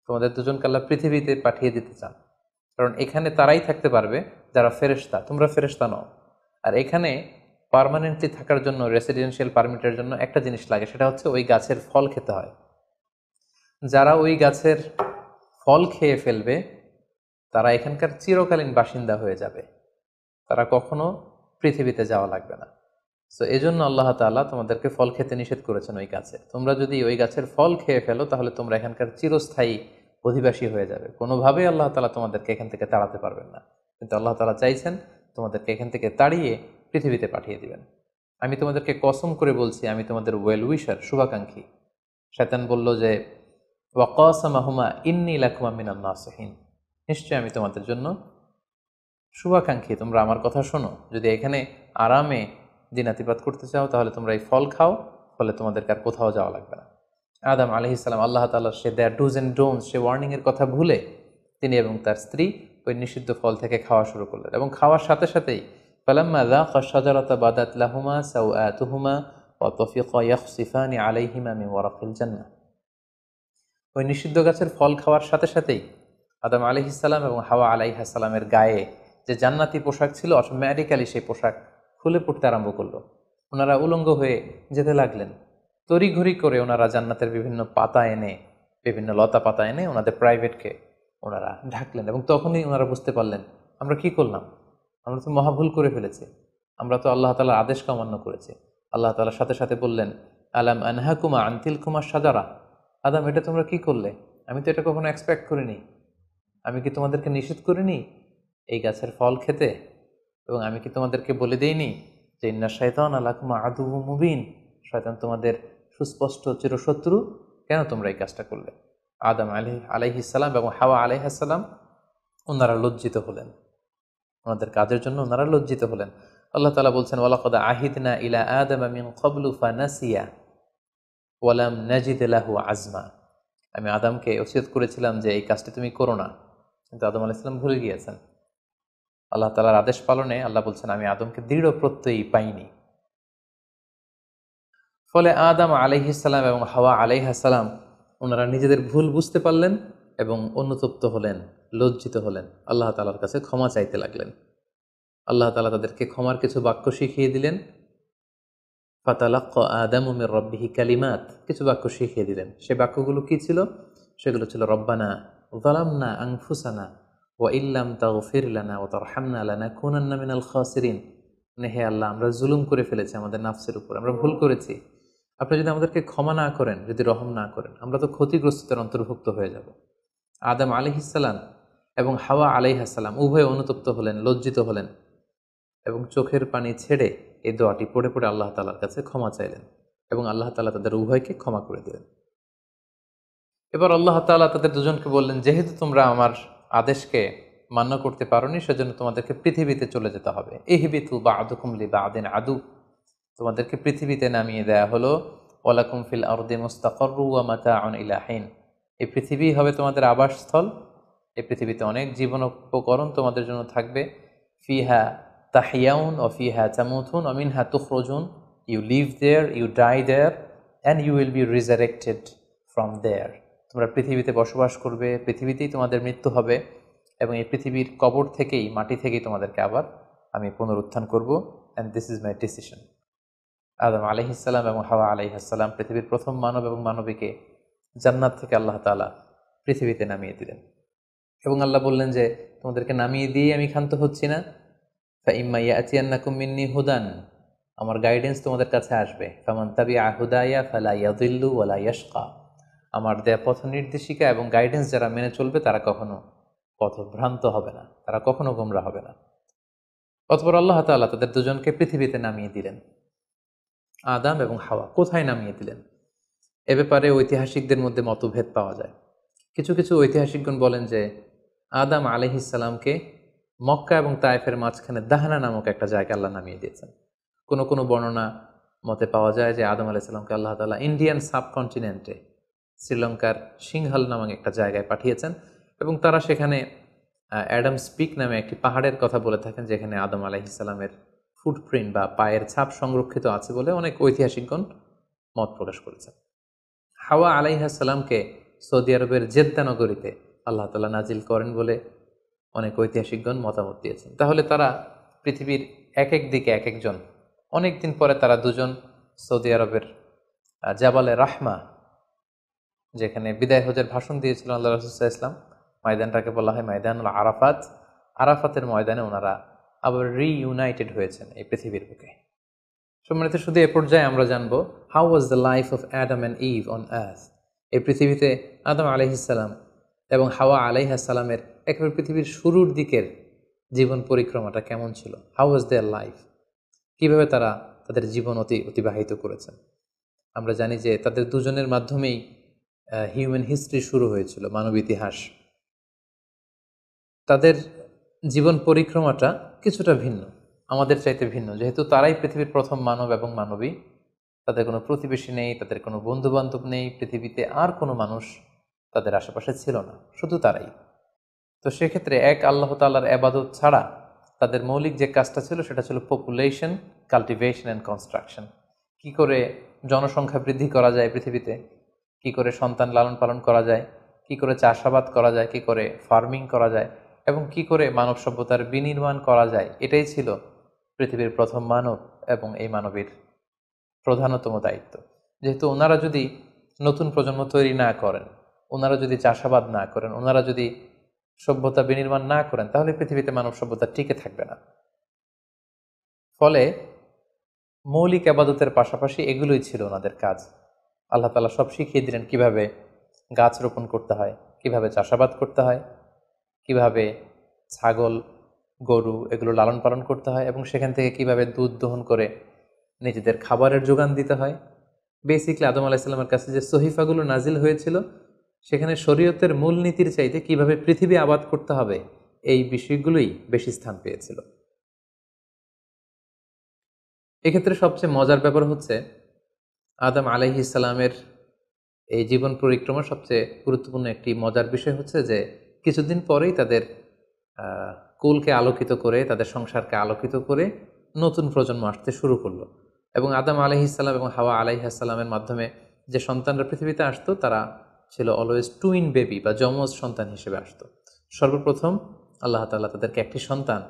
তোমাদের দুজনকে আল্লাহ পৃথিবীতে পাঠিয়ে দিতে চান। কারণ এখানে তারাই থাকতে পারবে যারা ফেরেশতা, তোমরা ফেরেশতা নও। আর এখানে পার্মানেন্টলি থাকার জন্য, রেসিডেন্সিয়াল পারমিটের জন্য একটা জিনিস লাগে, সেটা হচ্ছে ওই গাছের ফল খেতে হয়। যারা ওই গাছের ফল খেয়ে ফেলবে তারা এখানকার চিরকালীন বাসিন্দা হয়ে যাবে, তারা কখনো পৃথিবীতে যাওয়া লাগবে না। সো এজন্য আল্লাহ তাআলা তোমাদেরকে ফল খেতে নিষেধ করেছেন ওই গাছে। তোমরা যদি ওই গাছের ফল খেয়ে ফেলো তাহলে তোমরা এখানকার চিরস্থায়ী অধিবাসী হয়ে যাবে। কোনোভাবেই আল্লাহ তাআলা তোমাদেরকে এখান থেকে তাড়াতে পারবেন না। কিন্তু আল্লাহ তাআলা চাইছেন তোমাদেরকে এখান থেকে তাড়িয়ে পৃথিবীতে পাঠিয়ে দিবেন। আমি তোমাদেরকে কসম করে বলছি, আমি তোমাদের ওয়েল উইশার, শুভাকাঙ্ক্ষী। শয়তান বলল যে ওয়াকাসামাহুমা ইন্নী লাকুমা মিনান নাসিহিন, নিশ্চয়ই আমি তোমাদের জন্য শুভাকাঙ্ক্ষী, তোমরা আমার কথা শোনো। যদি এখানে আরামে দিনাতিপাত করতে চাও তাহলে তোমরা এই ফল খাও, ফলে তোমাদেরকে আর কোথাও যাওয়া লাগবে না। আদম আলাইহিস সালাম আল্লাহ তাআলা সে দেয়ার ডুজ অ্যান্ড ডোন্টস, সে ওয়ার্নিংয়ের কথা ভুলে তিনি এবং তার স্ত্রী ওই নিষিদ্ধ ফল থেকে খাওয়া শুরু করলেন। এবং খাওয়ার সাথে সাথেই ফালাম্মা যাকা শাজারাতা বাদাত লাহুমা সাওআতুহুমা ওয়া তাফিকা ইয়াখসিফানি আলাইহিমা মিন ওয়ারাকিল জান্নাহ। ওই নিষিদ্ধ গাছের ফল খাওয়ার সাথে সাথেই আদম আলাইহিস সালাম এবং হাওয়া আলাইহিস সালামের গায়ে যে জান্নাতি পোশাক ছিল, অটোমেটিক্যালি সেই পোশাক খুলে পড়তে আরম্ভ করলো। ওনারা উলঙ্গ হয়ে যেতে লাগলেন। তড়িঘড়ি করে ওনারা জান্নাতের বিভিন্ন পাতা এনে বিভিন্ন লতা পাতা এনে ওনাদের প্রাইভেটকে ওনারা ঢাকলেন, এবং তখনই ওনারা বুঝতে পারলেন আমরা কি করলাম, আমরা তো মহাভুল করে ফেলেছি, আমরা তো আল্লাহ তাআলার আদেশকে অমান্য করেছি। আল্লাহ তাআলার সাথে সাথে বললেন, আলাম আনহাকুমা আনতিল কুমার সাজারা, আদম এটা তোমরা কি করলে, আমি তো এটা কখনো এক্সপেক্ট করিনি, আমি কি তোমাদেরকে নিষেধ করিনি এই গাছের ফল খেতে, এবং আমি কি তোমাদেরকে বলে দেইনি যে ইন্না শাইতান লাকুম আদুউম মুবিন, শয়তান তোমাদের সুস্পষ্ট চিরশত্রু, কেন তোমরা এই কাজটা করলে? আদম আলাইহিস সালাম এবং হাওয়া আলাইহিস সালাম ওনারা লজ্জিত হলেন, ওনাদের কাজের জন্য ওনারা লজ্জিত হলেন। আল্লাহ তাআলা বলছেন, ওয়ালাকাদ আহিদনা ইলা আদামা মিন ক্বাবলু ফানাসিয়া ওয়ালাম নাজিদ লাহু আজমা, আমি আদমকে ওসিয়ত করেছিলাম যে এই কাজটি তুমি করো না, কিন্তু আদম আলাইহিস সালাম ভুলে গিয়েছেন। আল্লাহ তাআলার আদেশ পালনে আল্লাহ বলছেন আমি আদমকে দৃঢ় প্রত্যয়ী পাইনি। ফলে আদম আলাইহিস সালাম এবং হাওয়া আলাইহিস সালাম ওনারা নিজেদের ভুল বুঝতে পারলেন এবং অনুতপ্ত হলেন, লজ্জিত হলেন, আল্লাহ তাআলার কাছে ক্ষমা চাইতে লাগলেন। আল্লাহ তাআলা তাদেরকে ক্ষমার কিছু বাক্য শিখিয়ে দিলেন। ফাতালাক্কা আদামু মির রাব্বিহি কালিমাত, কিছু বাক্য শিখিয়ে দিলেন। সে বাক্যগুলো কি ছিল? সেগুলো ছিল রব্বানা যালামনা আনফুসানা ওয়া ইল্লাম তাগফির লানা ওয়া তারহামনা লানাকুনান্না মিনাল খাসিরিন, হে আল্লাহ আমরা জুলুম করে ফেলেছি আমাদের নাফসের উপর, আমরা ভুল করেছি, আপনি যদি আমাদেরকে ক্ষমা না করেন, যদি রহম না করেন, আমরা তো ক্ষতিগ্রস্তদের অন্তর্ভুক্ত হয়ে যাব। আদম আলাইহিস সালাম এবং হাওয়া আলাইহিস সালাম উভয়ে অনুতপ্ত হলেন, লজ্জিত হলেন এবং চোখের পানি ছেড়ে এই দোয়াটি পড়ে পড়ে আল্লাহ তাআলার কাছে ক্ষমা চাইলেন, এবং আল্লাহ তাআলা তাদের উভয়কে ক্ষমা করে দিলেন। এবার আল্লাহ তাআলা তাদের দুজনকে বললেন, যেহেতু তোমরা আমার আদেশকে মান্য করতে পারোনি, সেজন্য তোমাদেরকে পৃথিবীতে চলে যেতে হবে। ইহবিতু বা'দুকুম লিবা'দিন আদু, তোমাদেরকে পৃথিবীতে নামিয়ে দেয়া হলো। ওয়ালাকুম ফিল আরদি মুস্তাকাররু ওয়া মাতাউন ইলা হিন, এই পৃথিবী হবে তোমাদের আবাসস্থল, এই পৃথিবীতে অনেক জীবন উপকরণ তোমাদের জন্য থাকবে। ফিহা তাহিয়াউন ও ফিহা তামুতুন ও মিনহা তুখরুজুন, you live there, you die there, and you will be resurrected from there. তোমরা পৃথিবীতে বসবাস করবে, পৃথিবীতেই তোমাদের মৃত্যু হবে, এবং এই পৃথিবীর কবর থেকেই, মাটি থেকেই তোমাদেরকে আবার আমি পুনরুত্থান করব, and this is my decision. আদম আলাইহিস সালাম এবং হাওয়া আলাইহিস সালাম পৃথিবীর প্রথম মানব এবং মানবীকে জান্নাত থেকে আল্লাহ তাআলা পৃথিবীতে নামিয়ে দিলেন, এবং আল্লাহ বললেন যে তোমাদেরকে নামিয়ে দিয়ে আমি ক্ষান্ত হচ্ছি না। ফাইম্মা ইয়াতিয়ান্নাকুম মিন্নি হুদান, আমার গাইডেন্স তোমাদের কাছে আসবে। ফামান তাবিআ হুদায়া ফালা ইয়াযিল্লু ওয়ালা ইয়াশকা, আমার দেয়া পথ নির্দেশিকা এবং গাইডেন্স যারা মেনে চলবে তারা কখনো পথভ্রান্ত হবে না, তারা কখনো গোমরা হবে না। অতঃপর আল্লাহ তাআলা তাদের দুজনকে পৃথিবীতে নামিয়ে দিলেন। আদম এবং হাওয়া কোথায় নামিয়ে দিলেন এ ব্যাপারে ঐতিহাসিকদের মধ্যে মতভেদ পাওয়া যায়। কিছু কিছু ঐতিহাসিকগণ বলেন যে আদম আলাইহিস সালামকে মক্কা এবং তায়েফের মাঝখানে দাহানা নামক একটা জায়গায় আল্লাহ নামিয়ে দিয়েছেন। কোনো কোনো বর্ণনা মতে পাওয়া যায় যে আদম আলাইহিস সালামকে আল্লাহ তাআলা ইন্ডিয়ান সাবকন্টিনেন্টে শ্রীলঙ্কার সিংহাল নামক একটা জায়গায় পাঠিয়েছেন, এবং তারা সেখানে অ্যাডামস পিক নামে একটি পাহাড়ের কথা বলে থাকেন, যেখানে আদম আলাইহিস সালামের ফুটপ্রিন্ট বা পায়ের ছাপ সংরক্ষিত আছে বলে অনেক ঐতিহাসিকগণ মত প্রকাশ করেছেন। হাওয়া আলাইহিস সালামকে সৌদি আরবের জেদ্দা নগরীতে আল্লাহ তাআলা নাজিল করেন বলে অনেক ঐতিহাসিকগণ মতামত দিয়েছেন। তাহলে তারা পৃথিবীর এক এক দিকে এক একজন, অনেক দিন পরে তারা দুজন সৌদি আরবের জাবালে রাহমা, যেখানে বিদায় হজের ভাষণ দিয়েছিলেন আল্লাহ রাসূল সাল্লাল্লাহু আলাইহি ওয়াসাল্লাম, ময়দানটাকে বলা হয় ময়দানুল আরাফাত, আরাফাতের ময়দানে ওনারা আবার রিইউনাইটেড হয়েছেন এই পৃথিবীর বুকে। সম্মানিত, শুধু এ পর্যায়ে আমরা জানবো how was the life of Adam and Eve on earth. এই পৃথিবীতে আদম আলাইহিস সালাম এবং হাওয়া আলাইহিস সালামের একেবারে পৃথিবীর শুরুর দিকের জীবন পরিক্রমাটা কেমন ছিল, হাউ ওয়াজ দেয়ার লাইফ, কীভাবে তারা তাদের জীবন অতিবাহিত করেছেন। আমরা জানি যে তাদের দুজনের মাধ্যমেই হিউম্যান হিস্ট্রি শুরু হয়েছিল, মানব ইতিহাস। তাদের জীবন পরিক্রমাটা কিছুটা ভিন্ন, আমাদের চাইতে ভিন্ন, যেহেতু তারাই পৃথিবীর প্রথম মানব এবং মানবী। তাদের কোনো প্রতিবেশী নেই, তাদের কোনো বন্ধুবান্ধব নেই, পৃথিবীতে আর কোনো মানুষ তাদের আশেপাশে ছিল না, শুধু তারাই। তো সেক্ষেত্রে এক আল্লাহ তাআলার ইবাদত ছাড়া তাদের মৌলিক যে কাজটা ছিল সেটা ছিল পপুলেশন, কাল্টিভেশন অ্যান্ড কনস্ট্রাকশন। কি করে জনসংখ্যা বৃদ্ধি করা যায় পৃথিবীতে, কি করে সন্তান লালন পালন করা যায়, কি করে চাষাবাদ করা যায়, কি করে ফার্মিং করা যায়, এবং কি করে মানব সভ্যতার বিনির্মাণ করা যায়, এটাই ছিল পৃথিবীর প্রথম মানব এবং এই মানবীর প্রধানতম দায়িত্ব। যেহেতু ওনারা যদি নতুন প্রজন্ম তৈরি না করেন, ওনারা যদি চাষাবাদ না করেন, ওনারা যদি সভ্যতা বিনির্মাণ না করেন, তাহলে পৃথিবীতে মানব সভ্যতা টিকে থাকবে না। ফলে মৌলিক আবাদতের পাশাপাশি এগুলোই ছিল ওনাদের কাজ। আল্লাহ তাআলা সব শিখিয়ে দিলেন কিভাবে গাছ রোপণ করতে হয়, কিভাবে চাষাবাদ করতে হয়, কিভাবে ছাগল গরু এগুলো লালন পালন করতে হয়, এবং সেখান থেকে কিভাবে দুধ দহন করে নিজেদের খাবারের যোগান দিতে হয়। বেসিকলি আদম আলাইসাল্লামের কাছে যে সহিফাগুলো নাজিল হয়েছিল, সেখানে শরীয়তের মূলনীতির চাইতে কিভাবে পৃথিবী আবাদ করতে হবে এই বিষয়গুলোই বেশি স্থান পেয়েছিল। এক্ষেত্রে সবচেয়ে মজার ব্যাপার হচ্ছে আদম আলাইহিস সালামের এই জীবন পরিক্রমার সবচেয়ে গুরুত্বপূর্ণ একটি মজার বিষয় হচ্ছে যে কিছুদিন পরেই তাদের কুলকে আলোকিত করে, তাদের সংসারকে আলোকিত করে নতুন প্রজন্ম আসতে শুরু করলো। এবং আদম আলাইহিস সালাম এবং হাওয়া আলাইহিস সালামের মাধ্যমে যে সন্তানরা পৃথিবীতে আসতো, তারা ছিল অলওয়েজ টুইন বেবি বা যমজ সন্তান হিসেবে আসতো। সর্বপ্রথম আল্লাহ তাআলা তাদেরকে একটি সন্তান,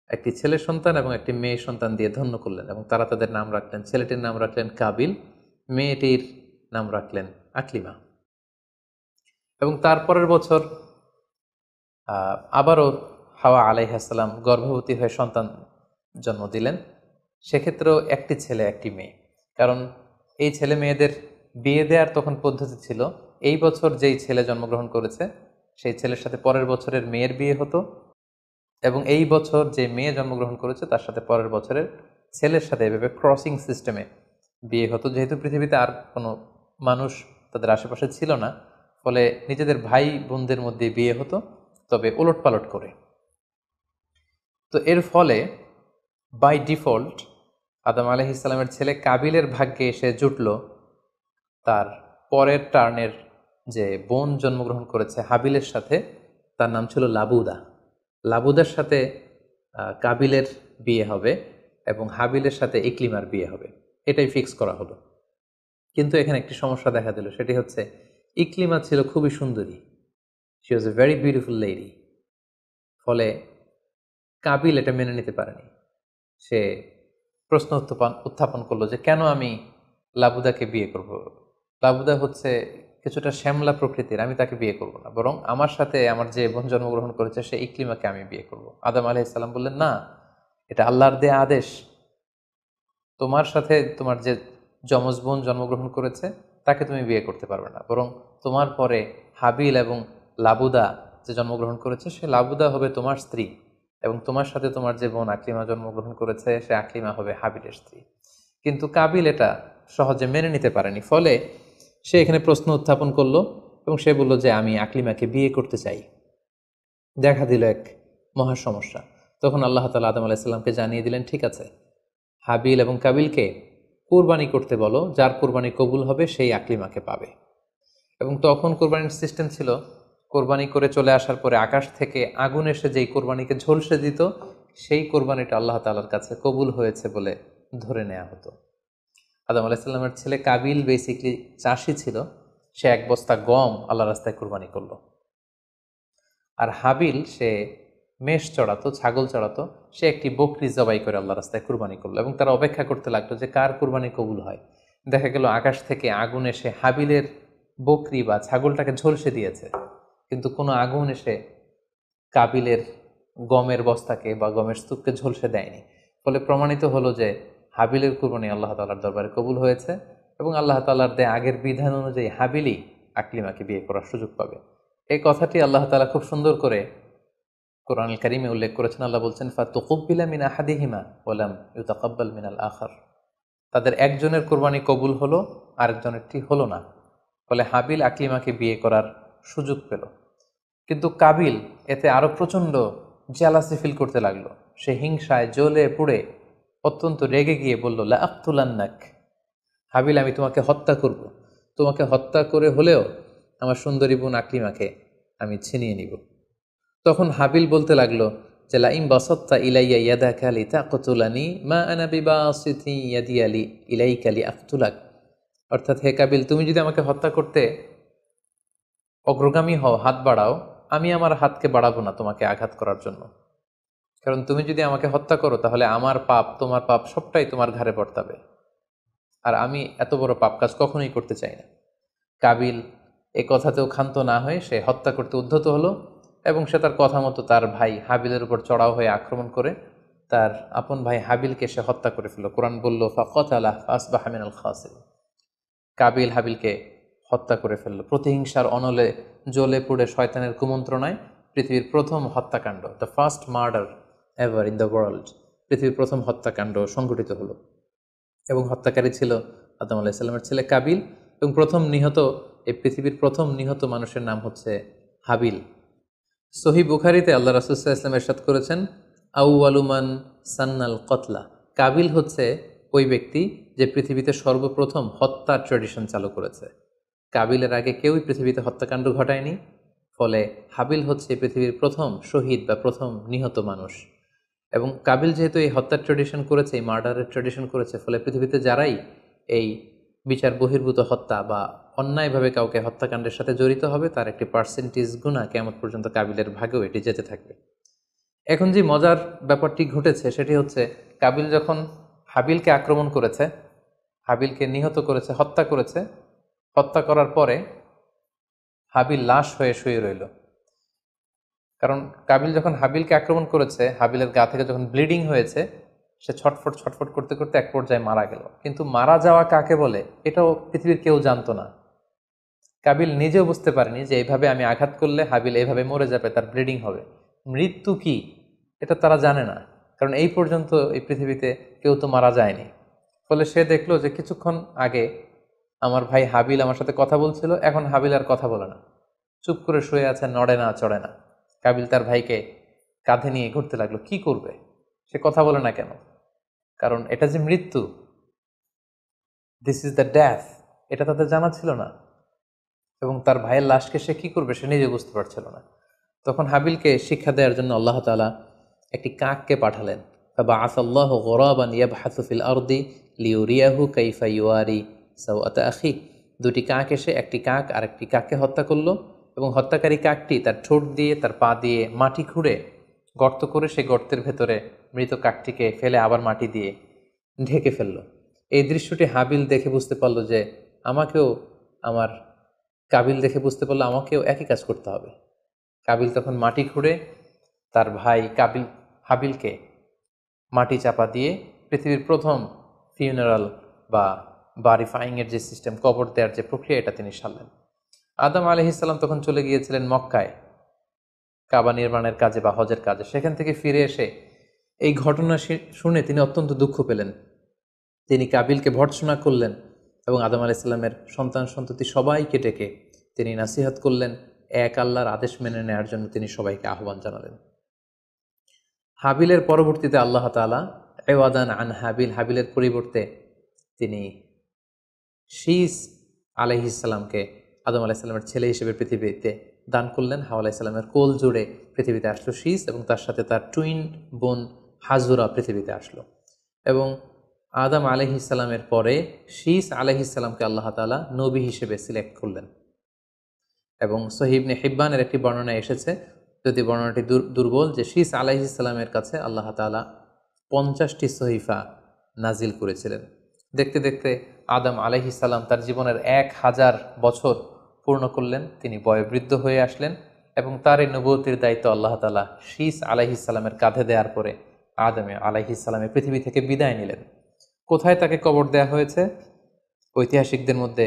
একটি ছেলে সন্তান এবং একটি মেয়ে সন্তান দিয়ে ধন্য করলেন, এবং তারা তাদের নাম রাখলেন, ছেলেটির নাম রাখলেন কাবিল, মেয়েটির নাম রাখলেন আকলিমা। এবং তারপরের বছর আবারও হাওয়া আলাইহিস সালাম গর্ভবতী হয়ে সন্তান জন্ম দিলেন। সেক্ষেত্রেও একটি ছেলে একটি মেয়ে, কারণ এই ছেলে মেয়েদের বিয়ে দেওয়ার তখন পদ্ধতি ছিল, এই বছর যেই ছেলে জন্মগ্রহণ করেছে সেই ছেলের সাথে পরের বছরের মেয়ের বিয়ে হতো, এবং এই বছর যে মেয়ে জন্মগ্রহণ করেছে তার সাথে পরের বছরের ছেলের সাথে এভাবে ক্রসিং সিস্টেমে বিয়ে হতো। যেহেতু পৃথিবীতে আর কোনো মানুষ তাদের আশেপাশে ছিল না, ফলে নিজেদের ভাই বোনদের মধ্যে বিয়ে হতো, তবে ওলটপালট করে। তো এর ফলে বাই ডিফল্ট আদম আলাইহিস সালামের ছেলে কাবিলের ভাগ্যে এসে জুটল তার পরের টার্নের যে বোন জন্মগ্রহণ করেছে হাবিলের সাথে, তার নাম ছিল লাবুদা। লাবুদার সাথে কাবিলের বিয়ে হবে এবং হাবিলের সাথে ইকলিমার বিয়ে হবে, এটাই ফিক্স করা হলো। কিন্তু এখানে একটি সমস্যা দেখা দিল, সেটি হচ্ছে ইকলিমা ছিল খুবই সুন্দরী, she was a very beautiful lady. ফলে কাবিল এটা মেনে নিতে পারেনি। সে প্রশ্ন উত্থাপন করলো যে কেন আমি লাবুদাকে বিয়ে করব? লাবুদা হচ্ছে কিছুটা শ্যামলা প্রকৃতির, আমি তাকে বিয়ে করব না, বরং আমার সাথে আমার যে বোন জন্মগ্রহণ করেছে সে ইকলিমাকে আমি বিয়ে করব। আদম আলাইহিস সালাম বললেন, না, এটা আল্লাহর দেয়া আদেশ। তোমার সাথে তোমার যে যমজ বোন জন্মগ্রহণ করেছে তাকে তুমি বিয়ে করতে পারবে না, বরং তোমার পরে হাবিল এবং লাবুদা যে জন্মগ্রহণ করেছে সে লাবুদা হবে তোমার স্ত্রী, এবং তোমার সাথে তোমার যে বোন আকলিমা জন্মগ্রহণ করেছে সে আকলিমা হবে হাবিলের স্ত্রী। কিন্তু কাবিল এটা সহজে মেনে নিতে পারেনি, ফলে সে এখানে প্রশ্ন উত্থাপন করলো এবং সে বলল যে আমি আকলিমাকে বিয়ে করতে চাই। দেখা দিল এক মহা সমস্যা। তখন আল্লাহ তাআলা আদম আলাইহিস সালামকে জানিয়ে দিলেন, ঠিক আছে, হাবিল এবং কাবিলকে কোরবানি করতে বলো, যার কোরবানি কবুল হবে সেই আকলিমাকে পাবে। এবং তখন কোরবানির সিস্টেম ছিল, কোরবানি করে চলে আসার পরে আকাশ থেকে আগুন এসে যেই কোরবানিকে ঝলসে দিত, সেই কোরবানিটা আল্লাহ তাআলার কাছে কবুল হয়েছে বলে ধরে নেওয়া হতো। আদম আলাইহিস সালামের ছেলে কাবিল বেসিকলি চাষি ছিল, সে এক বস্তা গম আল্লাহ রাস্তায় কোরবানি করলো। আর হাবিল সে মেষ চড়াতো, ছাগল চড়াতো, সে একটি বকরি জবাই করে আল্লাহ রাস্তায় কুরবানি করলো, এবং তারা অপেক্ষা করতে লাগলো যে কার কুরবানি কবুল হয়। দেখা গেল আকাশ থেকে আগুন এসে হাবিলের বকরি বা ছাগলটাকে ঝলসে দিয়েছে, কিন্তু কোনো আগুন এসে কাবিলের গমের বস্তাকে বা গমের স্তূপকে ঝলসে দেয়নি। ফলে প্রমাণিত হলো যে হাবিলের কুরবানি আল্লাহ তাআলার দরবারে কবুল হয়েছে, এবং আল্লাহ তাআলার দেয়া আগের বিধান অনুযায়ী হাবিলই আকলিমাকে বিয়ে করার সুযোগ পাবে। এই কথাটি আল্লাহ তাআলা খুব সুন্দর করে কোরআনুল কারীমে উল্লেখ করেছেন। আল্লাহ বলছেন, ফাতুকুব্বিলা মিন আহাদিহিমা ওয়া লাম ইউতাকাব্বাল মিনাল আখার। তাদের একজনের কোরবানি কবুল হলো, আরেকজনেরটি হলো না। ফলে হাবিল আকলিমাকে বিয়ে করার সুযোগ পেল। কিন্তু কাবিল এতে আরো প্রচণ্ড জেলাসি ফিল করতে লাগলো। সে হিংসায় জ্বলে পুড়ে অত্যন্ত রেগে গিয়ে বলল, লা আক্তুলান্নাক, হাবিল আমি তোমাকে হত্যা করব, তোমাকে হত্যা করে হলেও আমার সুন্দরী বোন আকলিমাকে আমি ছিনিয়ে নিব। তখন হাবিল বলতে লাগলো যে লাইম বাসাত্তা ইলাইয়া ইয়াদাকা লিতাকতুলানি মা আনা বিবাসিতি ইয়াদি আলি ইলাইকা লিআকতুলাক। অর্থাৎ, হে কাবিল, তুমি যদি আমাকে হত্যা করতে অগ্রগামী হও, হাত বাড়াও, আমি আমার হাতকে বাড়াবো না তোমাকে আঘাত করার জন্য। কারণ তুমি যদি আমাকে হত্যা করো তাহলে আমার পাপ, তোমার পাপ সবটাই তোমার ঘাড়ে বর্তাবে, আর আমি এত বড় পাপ কাজ কখনোই করতে চাই না। কাবিল এই কথাতেও ক্ষান্ত না হয়ে সে হত্যা করতে উদ্ধত হলো এবং সে তার কথা মতো তার ভাই হাবিলের উপর চড়াও হয়ে আক্রমণ করে তার আপন ভাই হাবিলকে সে হত্যা করে ফেলল। কোরআন বলল ফাকাতালা ফাসবাহা মিনাল খাসিরিন, কাবিল হাবিলকে হত্যা করে ফেলল। প্রতিহিংসার অনলে জ্বলে পুড়ে শয়তানের কুমন্ত্রণায় পৃথিবীর প্রথম হত্যাকাণ্ড, the first murder ever in the world, পৃথিবীর প্রথম হত্যাকাণ্ড সংঘটিত হলো। এবং হত্যাকারী ছিল আদম আলাইহিসসালামের ছেলে কাবিল, এবং এই পৃথিবীর প্রথম নিহত মানুষের নাম হচ্ছে হাবিল। সহিহ বুখারীতে আল্লাহ রাসূল সাল্লাল্লাহু আলাইহি ওয়াসাল্লাম ইরশাদ করেছেন, আউয়ালুমান সান্নাল কতলা, কাবিল হচ্ছে ওই ব্যক্তি যে পৃথিবীতে সর্বপ্রথম হত্যার ট্র্যাডিশন চালু করেছে। কাবিলের আগে কেউই পৃথিবীতে হত্যাকাণ্ড ঘটায়নি, ফলে হাবিল হচ্ছে পৃথিবীর প্রথম শহীদ বা প্রথম নিহত মানুষ। এবং কাবিল যেহেতু এই হত্যার ট্র্যাডিশন করেছে, এই মার্ডারের ট্র্যাডিশন করেছে, ফলে পৃথিবীতে যারাই এই বিচার বহির্ভূত হত্যা বা অন্যায়ভাবে কাউকে হত্যাকাণ্ডের সাথে জড়িত হবে তার একটি পার্সেন্টেজ গুণা কিয়ামত পর্যন্ত কাবিলের ভাগেও এটি যেতে থাকবে। এখন যে মজার ব্যাপারটি ঘটেছে সেটি হচ্ছে, কাবিল যখন হাবিলকে আক্রমণ করেছে, হাবিলকে নিহত করেছে, হত্যা করেছে, হত্যা করার পরে হাবিল লাশ হয়ে শুয়ে রইল। কারণ কাবিল যখন হাবিলকে আক্রমণ করেছে, হাবিলের গা থেকে যখন ব্লিডিং হয়েছে, সে ছটফট ছটফট করতে করতে এক পর্যায়ে মারা গেল। কিন্তু মারা যাওয়া কাকে বলে এটাও পৃথিবীর কেউ জানতো না। কাবিল নিজেও বুঝতে পারেনি যে এইভাবে আমি আঘাত করলে হাবিল এইভাবে মরে যাবে, তার ব্লিডিং হবে। মৃত্যু কি এটা তারা জানে না, কারণ এই পর্যন্ত এই পৃথিবীতে কেউ তো মারা যায়নি। ফলে সে দেখলো যে কিছুক্ষণ আগে আমার ভাই হাবিল আমার সাথে কথা বলছিল, এখন হাবিল আর কথা বলে না, চুপ করে শুয়ে আছে, নড়ে না চড়ে না। কাবিল তার ভাইকে কাঁধে নিয়ে ঘুরতে লাগলো। কি করবে, সে কথা বলে না কেন? কারণ এটা যে মৃত্যু, দিস ইজ দ্য ডেথ, এটা তাদের জানা ছিল না। এবং তার ভাইয়ের লাশকে সে কি করবে সে নিজে বুঝতে পারছিল না। তখন হাবিলকে শিক্ষা দেওয়ার জন্য আল্লাহ তাআলা একটি কাককে পাঠালেন। ফাবাআসাল্লাহু গুরাবান ইয়াবহাসু ফিল আরদি লিউরিয়াহু কাইফা ইউয়ারি সাওআতা আখি। দুটি কাক এসে একটি কাক আর একটি কাককে হত্যা করলো, এবং হত্যাকারী কাকটি তার ঠোঁট দিয়ে তার পা দিয়ে মাটি খুঁড়ে গর্ত করে সেই গর্তের ভেতরে মৃত কাকটিকে ফেলে আবার মাটি দিয়ে ঢেকে ফেলল। এই দৃশ্যটি হাবিল দেখে বুঝতে পারলো যে কাবিল দেখে বুঝতে পারলো আমাকেও একই কাজ করতে হবে। কাবিল তখন মাটি খুঁড়ে তার ভাই হাবিলকে মাটি চাপা দিয়ে পৃথিবীর প্রথম ফিউনারাল বা বারিফাইংয়ের যে সিস্টেম, কবর দেওয়ার যে প্রক্রিয়া, এটা তিনি সারলেন। আদম আলাইহিস সালাম তখন চলে গিয়েছিলেন মক্কায় কাবা নির্মাণের কাজে বা হজের কাজে। সেখান থেকে ফিরে এসে এই ঘটনা শুনে তিনি অত্যন্ত দুঃখ পেলেন। তিনি কাবিলকে ভর্ৎসনা করলেন এবং আদম আলাইহিস সালামের সন্তান সন্ততি সবাইকে ডেকে তিনি নাসিহত করলেন, এক আল্লাহর আদেশ মেনে নেওয়ার জন্য তিনি সবাইকে আহ্বান জানালেন। হাবিলের পরবর্তীতে আল্লাহ তাআলা এওয়াদান আন হাবিলের পরিবর্তে তিনি শীস আলাইহিস সালামকে আদম আলাইহিস সালামের ছেলে হিসেবে পৃথিবীতে দান করলেন। হাওয়া আলাইহিস সালামের কোল জুড়ে পৃথিবীতে আসলো শীস, এবং তার সাথে তার টুইন বোন হাজুরা পৃথিবীতে আসলো। এবং আদম আলাইহিস সালামের পরে শীস আলাইহিস সালামকে আল্লাহ তাআলা নবী হিসেবে সিলেক্ট করলেন। এবং সহিহ ইবনে হিব্বানের একটি বর্ণনা এসেছে, যদি বর্ণনাটি দুর্বল, যে শীস আলাইহিস সালামের কাছে আল্লাহ তাআলা 50টি সহিফা নাজিল করেছিলেন। দেখতে দেখতে আদম আলাইহিস সালাম তার জীবনের 1000 বছর পূর্ণ করলেন। তিনি বয়োবৃদ্ধ হয়ে আসলেন এবং তার এই নবুয়তির দায়িত্ব আল্লাহ তাআলা শীস আলাইহিস সালামের কাঁধে দেওয়ার পরে আদম আলাইহিস সালামের পৃথিবী থেকে বিদায় নিলেন। কোথায় তাকে কবর দেওয়া হয়েছে? ঐতিহাসিকদের মধ্যে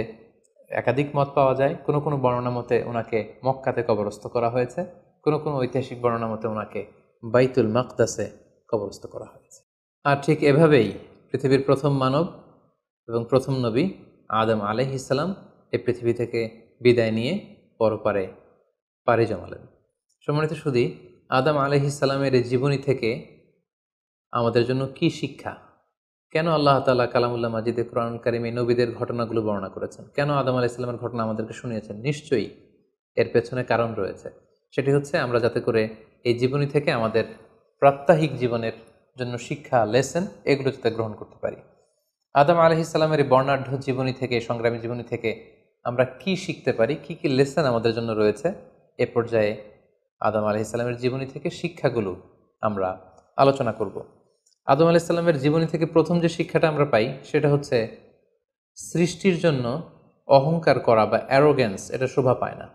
একাধিক মত পাওয়া যায়। কোনো কোনো বর্ণনা মতে ওনাকে মক্কাতে কবরস্থ করা হয়েছে, কোনো কোনো ঐতিহাসিক বর্ণনা মতে ওনাকে বাইতুল মাকদাসে কবরস্থ করা হয়েছে। আর ঠিক এভাবেই পৃথিবীর প্রথম মানব এবং প্রথম নবী আদম আলাইহিস সালাম এই পৃথিবী থেকে বিদায় নিয়ে পরপারে পাড়ি জমালেন। সম্মানিত সুধী, আদম আলাইহিস সালামের এই জীবনী থেকে আমাদের জন্য কি শিক্ষা? কেন আল্লাহ তাআলা কালামুল্লাহ মাজিদে কোরআনুল কারীমে নবীদের ঘটনাগুলো বর্ণনা করেছেন? কেন আদম আলাইহিস সালামের ঘটনা আমাদেরকে শুনিয়েছেন? নিশ্চয়ই এর পেছনে কারণ রয়েছে। সেটি হচ্ছে আমরা যাতে করে এই জীবনী থেকে আমাদের প্রাত্যহিক জীবনের জন্য শিক্ষা, লেসন, এগুলো যাতে গ্রহণ করতে পারি। আদম আলাইহিস সালামের এই বর্ণাঢ্য জীবনী থেকে, সংগ্রামী জীবনী থেকে আমরা কি শিখতে পারি, কি কি লেসন আমাদের জন্য রয়েছে, এ পর্যায়ে আদম আলাইহিস সালামের জীবনী থেকে শিক্ষাগুলো আমরা আলোচনা করব। আদম আলাইহিস সালামের জীবনী থেকে প্রথম যে শিক্ষাটা আমরা পাই সেটা হচ্ছে সৃষ্টির জন্য অহংকার করা বা অ্যারোগেন্স এটা শোভা পায় না।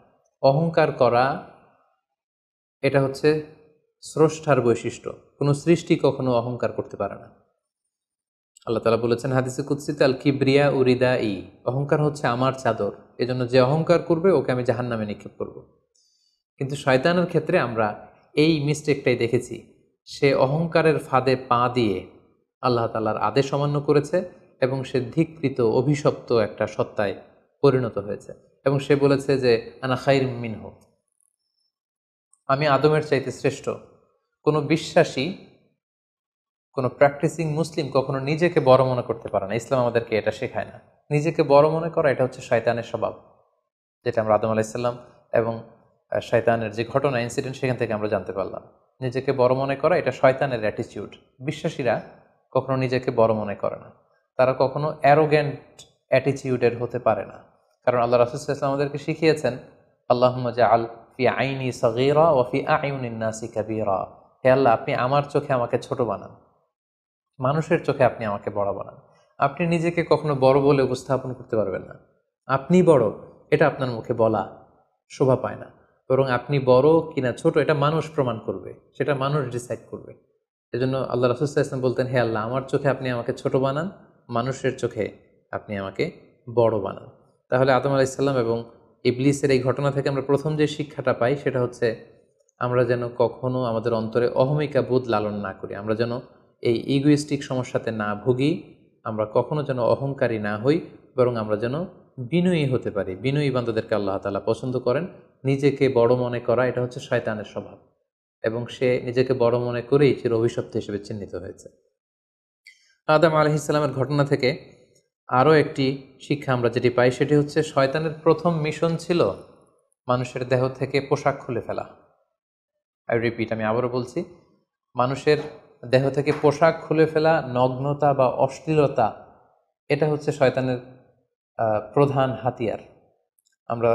অহংকার করা এটা হচ্ছে স্রষ্টার বৈশিষ্ট্য। কোনো সৃষ্টি কখনো অহংকার করতে পারে না। আল্লাহ তাআলা বলেছেন হাদিসে কুদসিতে, আল কিবরিয়া উরিদা ই, অহংকার হচ্ছে আমার চাদর, এজন্য যে অহংকার করবে ওকে আমি জাহান্নামে নিক্ষেপ করব। কিন্তু শয়তানের ক্ষেত্রে আমরা এই মিস্টেকটাই দেখেছি। সে অহংকারের ফাঁদে পা দিয়ে আল্লাহ তাআলার আদেশ অমান্য করেছে এবং সে ধিক্কৃত অভিশপ্ত একটা সত্তায় পরিণত হয়েছে এবং সে বলেছে যে আনা খাইর মিনহু, আমি আদমের চাইতে শ্রেষ্ঠ। কোনো বিশ্বাসী, কোনো প্র্যাকটিসিং মুসলিম কখনো নিজেকে বড় মনে করতে পারে না। ইসলাম আমাদেরকে এটা শেখায় না। নিজেকে বড় মনে করা এটা হচ্ছে শয়তানের স্বভাব, যেটা আমরা আদম আলাইহিসসালাম এবং শয়তানের যে ঘটনা ইনসিডেন্ট সেখান থেকে আমরা জানতে পারলাম। নিজেকে বড় মনে করা এটা শয়তানের অ্যাটিটিউড। বিশ্বাসীরা কখনো নিজেকে বড় মনে করে না, তারা কখনো অ্যারোগ্যান্ট অ্যাটিটিউডের হতে পারে না। কারণ আল্লাহ রাসূল সাল্লাল্লাহু আলাইহি ওয়াসাল্লাম আমাদেরকে শিখিয়েছেন, আল্লাহুম্মা জাআল ফি আইনি সাগীরা ওয়া ফি আ'ইউনিন নাসি কাবীরা, হে আল্লাহ আপনি আমার চোখে আমাকে ছোট বানান, মানুষের চোখে আপনি আমাকে বড় বানান। আপনি নিজেকে কখনো বড় বলে উপস্থাপন করতে পারবেন না। আপনি বড় এটা আপনার মুখে বলা শোভা পায় না, বরং আপনি বড় কিনা ছোট এটা মানুষ প্রমাণ করবে, সেটা মানুষ ডিসাইড করবে। এজন্য আল্লাহ রাসূল সাল্লাল্লাহু আলাইহি ওয়াসাল্লাম বলতেন, হে আল্লাহ আমার চোখে আপনি আমাকে ছোট বানান, মানুষের চোখে আপনি আমাকে বড় বানান। তাহলে আদম আলাইহিস সালাম এবং ইবলিসের এই ঘটনা থেকে আমরা প্রথম যে শিক্ষাটা পাই সেটা হচ্ছে আমরা যেন কখনো আমাদের অন্তরে অহমিকা বোধ লালন না করি, আমরা যেন এই ইগোইস্টিক সমস্যাতে না ভুগি, আমরা কখনো যেন অহংকারী না হই, বরং আমরা যেন বিনয়ী হতে পারি। বিনয়ী বান্দাদেরকে আল্লাহ তাআলা পছন্দ করেন। নিজেকে বড় মনে করা এটা হচ্ছে শয়তানের স্বভাব এবং সে নিজেকে বড় মনে করেই চির অভিশপ্ত হিসেবে চিহ্নিত হয়েছে। আদম আলাইহিস সালামের ঘটনা থেকে আরও একটি শিক্ষা আমরা যেটি পাই সেটি হচ্ছে শয়তানের প্রথম মিশন ছিল মানুষের দেহ থেকে পোশাক খুলে ফেলা। আই রিপিট, আমি আবারও বলছি, মানুষের দেহ থেকে পোশাক খুলে ফেলা, নগ্নতা বা অশ্লীলতা, এটা হচ্ছে শয়তানের প্রধান হাতিয়ার। আমরা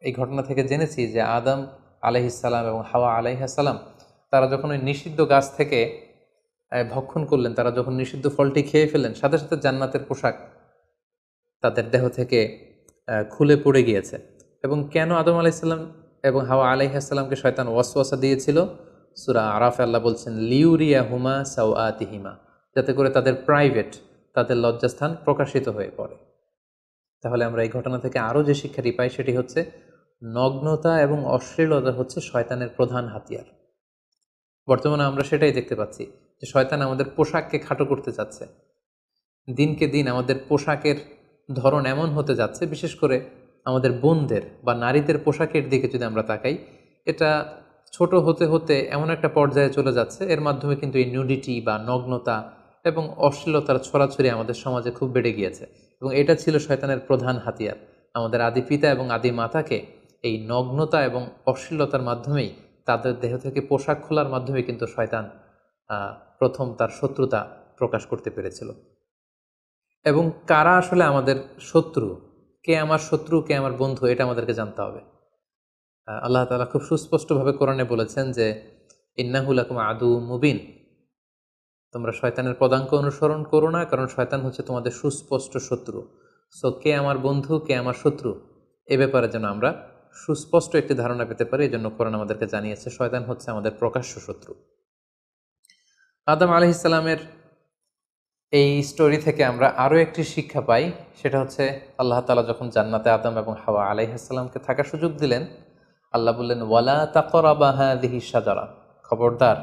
এই ঘটনা থেকে জেনেছি যে আদম আলাইহিসসালাম এবং হাওয়া আলাইহিসসালাম তারা যখন ওই নিষিদ্ধ গাছ থেকে ভক্ষণ করলেন, তারা যখন নিষিদ্ধ ফলটি খেয়ে ফেলেন, সাথে সাথে জান্নাতের পোশাক তাদের দেহ থেকে খুলে পড়ে গিয়েছে। এবং কেন আদম আলাইহিসসালাম এবং হাওয়া আলাইহিসসালামকে শয়তান ওয়াসওয়াসা দিয়েছিল? সূরা আরাফে আল্লাহ বলছেন, লিউরিয়াহুমা সাওআতিহিমা, যাতে করে তাদের প্রাইভেট, তাদের লজ্জাস্থান প্রকাশিত হয়ে পড়ে। তাহলে আমরা এই ঘটনা থেকে আরও যে শিক্ষাটি পাই সেটি হচ্ছে নগ্নতা এবং অশ্লীলতা হচ্ছে শয়তানের প্রধান হাতিয়ার। বর্তমানে আমরা সেটাই দেখতে পাচ্ছি যে শয়তান আমাদের পোশাককে খাটো করতে যাচ্ছে। দিনকে দিন আমাদের পোশাকের ধরন এমন হতে যাচ্ছে, বিশেষ করে আমাদের বোনদের বা নারীদের পোশাকের দিকে যদি আমরা তাকাই, এটা ছোট হতে হতে এমন একটা পর্যায়ে চলে যাচ্ছে, এর মাধ্যমে কিন্তু এই নিউডিটি বা নগ্নতা এবং অশ্লীলতার ছড়াছড়ি আমাদের সমাজে খুব বেড়ে গিয়েছে। এবং এটা ছিল শয়তানের প্রধান হাতিয়ার। আমাদের আদি পিতা এবং আদি মাতাকে এই নগ্নতা এবং অশ্লীলতার মাধ্যমেই, তাদের দেহ থেকে পোশাক খোলার মাধ্যমে কিন্তু শয়তান প্রথম তার শত্রুতা প্রকাশ করতে পেরেছিল। এবং কারা আসলে আমাদের শত্রু, কে আমার শত্রু কে আমার বন্ধু, এটা আমাদেরকে জানতে হবে। আল্লাহ তাআলা খুব সুস্পষ্টভাবে কোরআনে বলেছেন যে ইন্নাহু লাকুম আদু মুবিন, তোমরা শয়তানের পদাঙ্ক অনুসরণ করো না, কারণ শয়তান হচ্ছে তোমাদের সুস্পষ্ট শত্রু। সো কে আমার বন্ধু কে আমার শত্রু, এ ব্যাপারে যেন আমরা সুস্পষ্ট একটি ধারণা পেতে পারি, এই জন্য কোরআন আমাদেরকে জানিয়েছে শয়তান হচ্ছে আমাদের প্রকাশ্য শত্রু। আদম আলাইহিস সালামের এই স্টোরি থেকে আমরা আরও একটি শিক্ষা পাই, সেটা হচ্ছে আল্লাহ তাআলা যখন জান্নাতে আদম এবং হাওয়া আলাইহিস সালামকে থাকার সুযোগ দিলেন, আল্লাহ বললেন ওয়ালা তাকরাবা হাযিহি শাজারা, খবরদার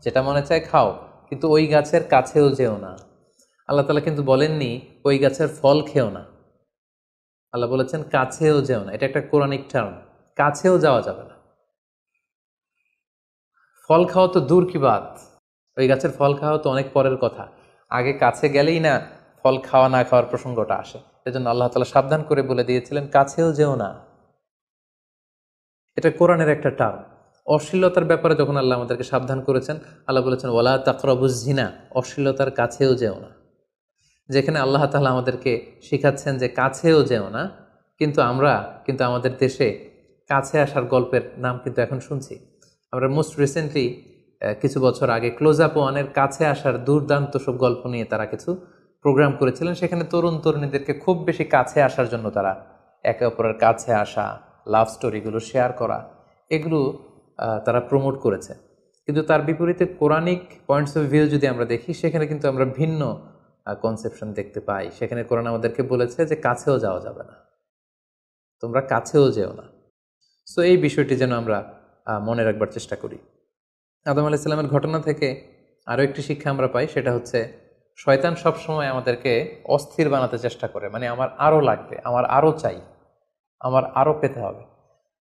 যেটা মনে চায় খাও, কিন্তু ওই গাছের কাছেও যেও না। আল্লাহ তাআলা কিন্তু বলেননি ওই গাছের ফল খেও না, আল্লাহ বলেছেন কাছেও যেও না। এটা একটা কোরআনিক টার্ম, কাছেও যাওয়া যাবে না। ফল খাওয়া তো দূর কি বাত, ওই গাছের ফল খাওয়া তো অনেক পরের কথা, আগে কাছে গেলেই না ফল খাওয়া না খাওয়ার প্রসঙ্গটা আসে। এজন্য আল্লাহ তাআলা সাবধান করে বলে দিয়েছিলেন কাছেও যেও না। এটা কোরআনের একটা টার্ম। অশ্লীলতার ব্যাপারে যখন আল্লাহ আমাদেরকে সাবধান করেছেন, আল্লাহ বলেছেন ওয়ালা তাকরাবুজ জিনা, অশ্লীলতার কাছেও যেও না। যেখানে আল্লাহ তাআলা আমাদেরকে শিখাচ্ছেন যে কাছেও যেও না, কিন্তু আমরা আমাদের দেশে কাছে আসার গল্পের নাম কিন্তু এখন শুনছি। আমরা মোস্ট রিসেন্টলি কিছু বছর আগে ক্লোজ আপ ওয়ানের কাছে আসার দুর্দান্ত সব গল্প নিয়ে তারা কিছু প্রোগ্রাম করেছিলেন, সেখানে তরুণ তরুণীদেরকে খুব বেশি কাছে আসার জন্য তারা একে অপরের কাছে আসা, লাভ স্টোরিগুলো শেয়ার করা, এগুলো তারা প্রমোট করেছে। কিন্তু তার বিপরীতে কোরআনিক পয়েন্টস অফ ভিউ যদি আমরা দেখি, সেখানে কিন্তু আমরা ভিন্ন কনসেপশন দেখতে পাই। সেখানে কোরআন আমাদেরকে বলেছে যে কাছেও যাওয়া যাবে না, তোমরা কাছেও যেও না। সো এই বিষয়টি যেন আমরা মনে রাখবার চেষ্টা করি। আদম আলাইহিস সালামের ঘটনা থেকে আরও একটি শিক্ষা আমরা পাই, সেটা হচ্ছে শয়তান সবসময় আমাদেরকে অস্থির বানাতে চেষ্টা করে। মানে আমার আরও লাগবে, আমার আরও চাই, আমার আরও পেতে হবে।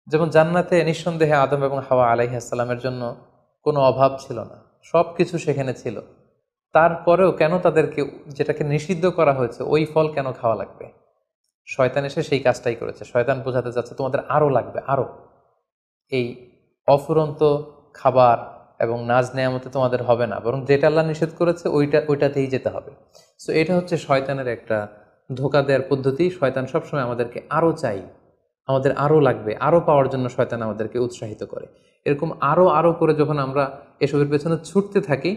যেমন জান্নাতে নিঃসন্দেহে আদম এবং হাওয়া আলাইহিস সালামের জন্য কোনো অভাব ছিল না, সব কিছু সেখানে ছিল। তারপরেও কেন তাদেরকে যেটাকে নিষিদ্ধ করা হয়েছে ওই ফল কেন খাওয়া লাগবে? শয়তান এসে সেই কাজটাই করেছে। শয়তান বোঝাতে চাচ্ছে তোমাদের আরও লাগবে, আরও। এই অফুরন্ত খাবার এবং নাজ নেয়ামতে তোমাদের হবে না, বরং যেটা আল্লাহ নিষেধ করেছে ওইটাতেই যেতে হবে। সো এটা হচ্ছে শয়তানের একটা ধোঁকা দেওয়ার পদ্ধতি। শয়তান সবসময় আমাদেরকে আরও চাই, আমাদের আরও লাগবে, আরও পাওয়ার জন্য শয়তান আমাদেরকে উৎসাহিত করে। এরকম আরও আরও করে যখন আমরা এসবের পেছনে ছুটতে থাকি,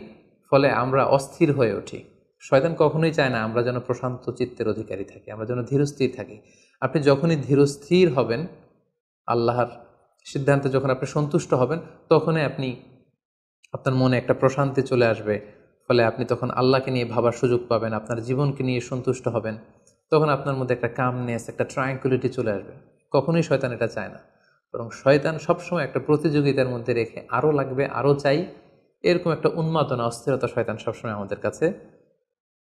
ফলে আমরা অস্থির হয়ে উঠি। শয়তান কখনোই চায় না আমরা যেন প্রশান্ত চিত্তের অধিকারী থাকি, আমরা যেন ধীরস্থির থাকি। আপনি যখনই ধীরস্থির হবেন, আল্লাহর সিদ্ধান্তে যখন আপনি সন্তুষ্ট হবেন, তখনই আপনার মনে একটা প্রশান্তি চলে আসবে। ফলে আপনি তখন আল্লাহকে নিয়ে ভাবার সুযোগ পাবেন, আপনার জীবনকে নিয়ে সন্তুষ্ট হবেন। তখন আপনার মধ্যে একটা কামনেস, একটা ট্রাঙ্কুইলিটি চলে আসবে। কখনোই শয়তান এটা চায় না, বরং শয়তান সবসময় একটা প্রতিযোগিতার মধ্যে রেখে আরও লাগবে, আরও চাই, এরকম একটা উন্মাদনা, অস্থিরতা শয়তান সবসময়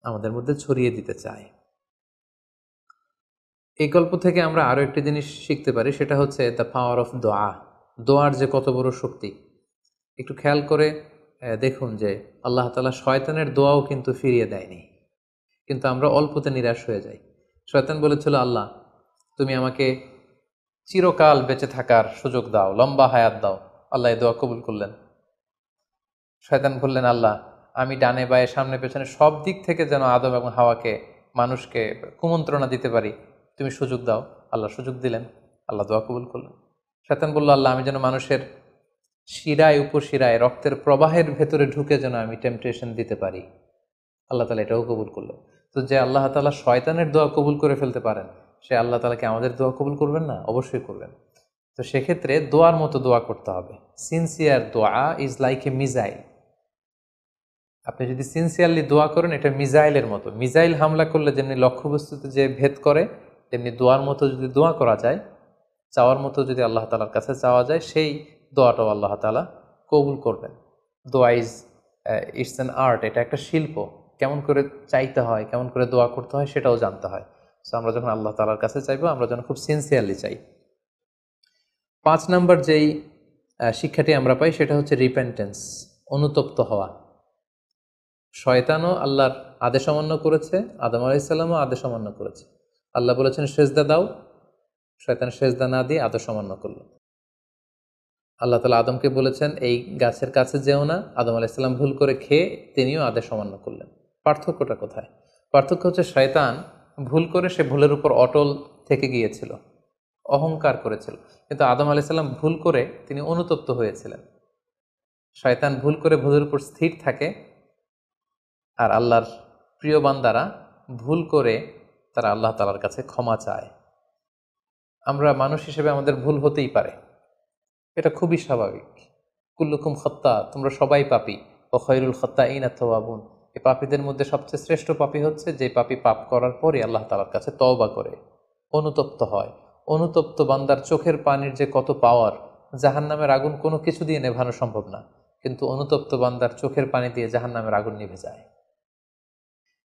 আমাদের মধ্যে ছড়িয়ে দিতে চায়। এই গল্প থেকে আমরা আরও একটি জিনিস শিখতে পারি, সেটা হচ্ছে দ্য পাওয়ার অফ দোয়া। দোয়ার যে কত বড় শক্তি। একটু খেয়াল করে দেখুন যে আল্লাহ তাআলা শয়তানের দোয়াও কিন্তু ফিরিয়ে দেয়নি, কিন্তু আমরা অল্পতে নিরাশ হয়ে যাই। শয়তান বলেছিল, আল্লাহ তুমি আমাকে চিরকাল বেঁচে থাকার সুযোগ দাও, লম্বা হায়াত দাও। আল্লাহ এই দোয়া কবুল করলেন। শয়তান বললেন, আল্লাহ আমি ডানে বায়ে সামনে পেছনে সব দিক থেকে যেন আদম এবং হাওয়াকে, মানুষকে কুমন্ত্রণা দিতে পারি, তুমি সুযোগ দাও। আল্লাহ সুযোগ দিলেন, আল্লাহ দোয়া কবুল করলেন। শয়তান বলল, আল্লাহ আমি যেন মানুষের শিরায় উপশিরায় রক্তের প্রবাহের ভেতরে ঢুকে যেন আমি টেম্পটেশন দিতে পারি। আল্লাহ তাআলা এটাও কবুল করলেন। তো যে আল্লাহ তাআলা শয়তানের দোয়া কবুল করে ফেলতে পারেন, সে আল্লাহ তাআলাকে আমাদের দোয়া কবুল করবেন না? অবশ্যই করবেন। তো সেক্ষেত্রে দোয়ার মতো দোয়া করতে হবে। সিনসিয়ার দোয়া ইজ লাইক এ মিজাইল। আপনি যদি সিনসিয়ারলি দোয়া করেন, এটা মিজাইলের মতো। মিজাইল হামলা করলে যেমনি লক্ষ্যবস্তুতে যে ভেদ করে, তেমনি দোয়ার মতো যদি দোয়া করা যায়, চাওয়ার মতো যদি আল্লাহ তাআলার কাছে চাওয়া যায়, সেই দোয়াটাও আল্লাহ তাআলা কবুল করবেন। দোয়া ইটস অ্যান আর্ট, এটা একটা শিল্প। কেমন করে চাইতে হয়, কেমন করে দোয়া করতে হয়, সেটাও জানতে হয়। সো আমরা যখন আল্লাহ তাআলার কাছে চাইবো, আমরা যেন খুব সিনসিয়ারলি চাই। 5 নম্বর যেই শিক্ষাটি আমরা পাই, সেটা হচ্ছে রিপেন্টেন্স, অনুতপ্ত হওয়া। শয়তানও আল্লাহর আদেশ অমান্য করেছে, আদম আলাইহিস সালামও আদেশ অমান্য করেছে। আল্লাহ বলেছেন সেজদা দাও, শয়তান সেজদা না দিয়ে আদেশ অমান্য করল। আল্লাহ তাআলা আদমকে বলেছেন এই গাছের কাছে যেও না, আদম আলাইহিস সালাম ভুল করে খেয়ে তিনিও আদেশ অমান্য করলেন। পার্থক্যটা কোথায়? পার্থক্য হচ্ছে শয়তান ভুল করে সে ভুলের উপর অটল থেকে গিয়েছিল, অহংকার করেছিল। কিন্তু আদম আলাইহিস সালাম ভুল করে তিনি অনুতপ্ত হয়েছিলেন। শয়তান ভুল করে ভুলের উপর স্থির থাকে, আর আল্লাহর প্রিয় বান্দারা ভুল করে তারা আল্লাহ তাআলার কাছে ক্ষমা চায়। আমরা মানুষ হিসেবে আমাদের ভুল হতেই পারে, এটা খুবই স্বাভাবিক। কুল্লুকুম খত্তা, তোমরা সবাই পাপী, ও খৈরুল খত্তাইনা তাওয়াবুন। এই পাপীদের মধ্যে সবচেয়ে শ্রেষ্ঠ পাপী হচ্ছে যে পাপী পাপ করার পরে আল্লাহ তাআলার কাছে তওবা করে, অনুতপ্ত হয়। অনুতপ্ত বান্দার চোখের পানির যে কত পাওয়ার, জাহান্নামের আগুন কোনো কিছু দিয়ে নেভানো সম্ভব না, কিন্তু অনুতপ্ত বান্দার চোখের পানি দিয়ে জাহান্নামের আগুন নিভে যায়।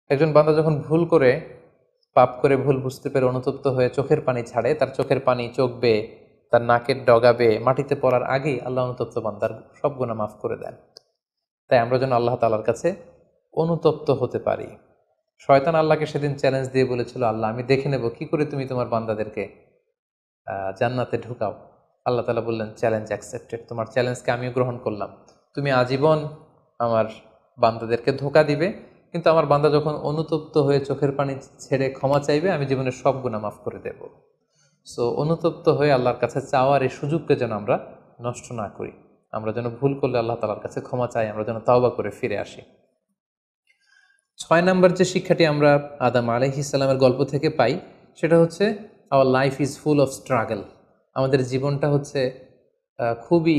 একজন বান্দা যখন ভুল করে, পাপ করে, ভুল বুঝতে পেরে অনুতপ্ত হয়ে চোখের পানি ছাড়ে, তার চোখের পানি চোখ বেয়ে, তার নাকের ডগা বেয়ে মাটিতে পড়ার আগেই আল্লাহ অনুতপ্ত বান্দার সব গুনাহ মাফ করে দেন। তাই আমরা যেন আল্লাহ তাআলার কাছে অনুতপ্ত হতে পারি। শয়তান আল্লাহকে সেদিন চ্যালেঞ্জ দিয়ে বলেছিল, আল্লাহ আমি দেখে নেব কি করে তুমি তোমার বান্দাদেরকে জান্নাতে ঢুকাও। আল্লাহ তাআলা বললেন, চ্যালেঞ্জ অ্যাকসেপ্টেড, তোমার চ্যালেঞ্জকে আমিও গ্রহণ করলাম। তুমি আজীবন আমার বান্দাদেরকে ধোঁকা দিবে, কিন্তু আমার বান্দা যখন অনুতপ্ত হয়ে চোখের পানি ছেড়ে ক্ষমা চাইবে, আমি জীবনের সব গুনাহ মাফ করে দেব। সো অনুতপ্ত হয়ে আল্লাহর কাছে চাওয়ার এই সুযোগকে যেন আমরা নষ্ট না করি। আমরা যেন ভুল করলে আল্লাহ তাআলার কাছে ক্ষমা চাই, আমরা যেন তাওবা করে ফিরে আসি। 6 নম্বর যে শিক্ষাটি আমরা আদম আলাইহিস সালামের গল্প থেকে পাই সেটা হচ্ছে our life is full of struggle. আমাদের জীবনটা হচ্ছে খুবই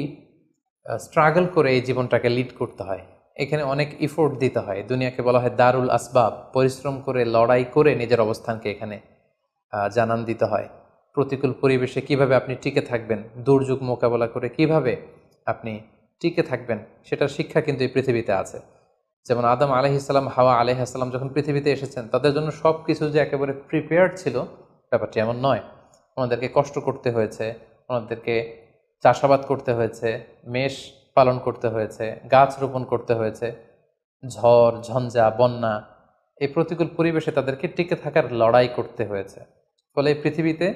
স্ট্রাগল করে এই জীবনটাকে লিড করতে হয়। এখানে অনেক ইফোর্ট দিতে হয়। দুনিয়াকে বলা হয় দারুল আসবাব, পরিশ্রম করে লড়াই করে নিজের অবস্থানকে এখানে জানান দিতে হয়। প্রতিকূল পরিবেশে কিভাবে আপনি টিকে থাকবেন, দুর্যোগ মোকাবেলা করে কিভাবে আপনি টিকে থাকবেন, সেটার শিক্ষা কিন্তু এই পৃথিবীতে আছে। যেমন আদম আলাইহিসসালাম, হাওয়া আলাইহিসসালাম যখন পৃথিবীতে এসেছেন তাদের জন্য সব কিছু যে একেবারে প্রিপেয়ার্ড ছিল ব্যাপারটি এমন নয়। ওনাদেরকে কষ্ট করতে হয়েছে, ওনাদেরকে চাষাবাদ করতে হয়েছে, মেষ পালন করতে হয়েছে, গাছ রোপণ করতে হয়েছে, ঝড় ঝঞ্ঝা বন্যা এই প্রতিকূল পরিবেশে তাদেরকে টিকে থাকার লড়াই করতে হয়েছে। ফলে এই পৃথিবীতে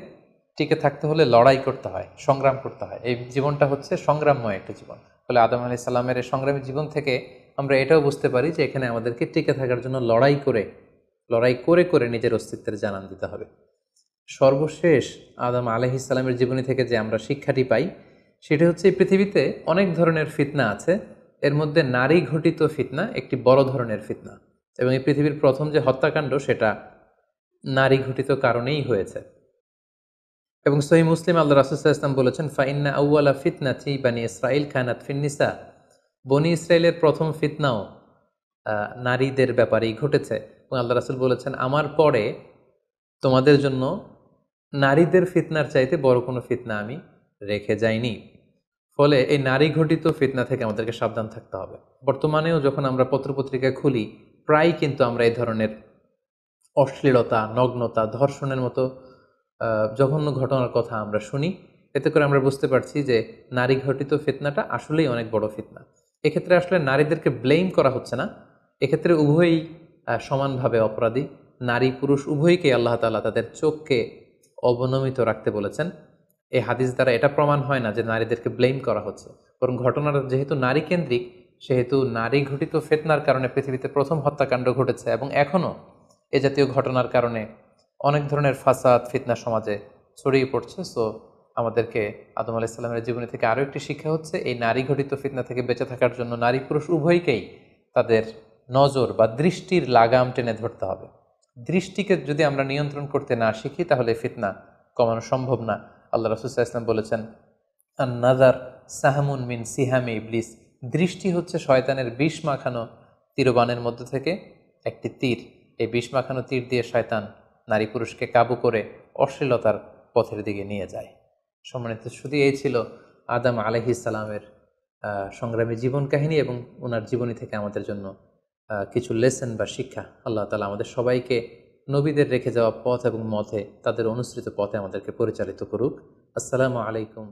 টিকে থাকতে হলে লড়াই করতে হয়, সংগ্রাম করতে হয়। এই জীবনটা হচ্ছে সংগ্রামময় একটা জীবন। ফলে আদম আলাইহিস সালামের এই সংগ্রামী জীবন থেকে আমরা এটাও বুঝতে পারি যে এখানে আমাদেরকে টিকে থাকার জন্য লড়াই করে করে নিজের অস্তিত্বের জানান দিতে হবে। সর্বশেষ আদম আলাইহিস সালামের জীবনী থেকে যে আমরা শিক্ষাটি পাই সেটা হচ্ছে এই পৃথিবীতে অনেক ধরনের ফিতনা আছে, এর মধ্যে নারী ঘটিত ফিতনা একটি বড় ধরনের ফিতনা, এবং এই পৃথিবীর প্রথম যে হত্যাকাণ্ড সেটা নারী ঘটিত কারণেই হয়েছে। এবং সহিহ মুসলিম আল্লাহ রাসূল সাল্লাল্লাহু আলাইহি ওয়াসাল্লাম বলেছেন, ফাইন্না আউওয়ালা ফিতনাতি বানি ইসরাঈল কানাত ফিন্নিসা, বনি ইসরায়েলের প্রথম ফিতনাও নারীদের ব্যাপারেই ঘটেছে। এবং আল্লাহ রাসূল বলেছেন, আমার পরে তোমাদের জন্য নারীদের ফিতনার চাইতে বড় কোনো ফিতনা আমি রেখে যাইনি। ফলে এই নারী ঘটিত ফিতনা থেকে আমাদেরকে সাবধান থাকতে হবে। বর্তমানেও যখন আমরা পত্রপত্রিকা খুলি প্রায় কিন্তু আমরা এই ধরনের অশ্লীলতা, নগ্নতা, ধর্ষণের মতো জঘন্য ঘটনার কথা আমরা শুনি। এতে করে আমরা বুঝতে পারছি যে নারী ঘটিত ফিতনাটা আসলেই অনেক বড় ফিতনা। এক্ষেত্রে আসলে নারীদেরকে ব্লেম করা হচ্ছে না, এক্ষেত্রে উভয়ই সমানভাবে অপরাধী। নারী পুরুষ উভয়কেই আল্লাহ তাআলা তাদের চোখকে অবনমিত রাখতে বলেছেন। এই হাদিস দ্বারা এটা প্রমাণ হয় না যে নারীদেরকে ব্লেম করা হচ্ছে, বরং ঘটনাটা যেহেতু নারী কেন্দ্রিক সেহেতু নারী ঘটিত ফিতনার কারণে পৃথিবীতে প্রথম হত্যাকাণ্ড ঘটেছে, এবং এখনও এ জাতীয় ঘটনার কারণে অনেক ধরনের ফাসাদ ফিতনা সমাজে ছড়িয়ে পড়ছে। সো আমাদেরকে আদম আলাইহিস সালামের জীবনী থেকে আরও একটি শিক্ষা হচ্ছে এই নারী ঘটিত ফিতনা থেকে বেঁচে থাকার জন্য নারী পুরুষ উভয়কেই তাদের নজর বা দৃষ্টির লাগাম টেনে ধরতে হবে। দৃষ্টিকে যদি আমরা নিয়ন্ত্রণ করতে না শিখি তাহলে ফিতনা কমানো সম্ভব না। আল্লাহ রাসূল সাল্লাল্লাহু আলাইহি ওয়াসাল্লাম বলেছেন, আন নাজার সাহামুন মিন সিহামে ইবলিস, দৃষ্টি হচ্ছে শয়তানের বিষ মাখানো তীরবানের মধ্যে থেকে একটি তীর। এই বিষ মাখানো তীর দিয়ে শয়তান নারী পুরুষকে কাবু করে অশ্লীলতার পথের দিকে নিয়ে যায়। সম্মানিত শুধু এই ছিল আদম আলাইহিস সালামের সংগ্রামী জীবন কাহিনী এবং ওনার জীবনী থেকে আমাদের জন্য কিছু লেসন বা শিক্ষা। আল্লাহ তাআলা আমাদের সবাইকে নবীদের রেখে যাওয়া পথ এবং মতে তাদের অনুসৃত পথে আমাদেরকে পরিচালিত করুক। আসসালামু আলাইকুম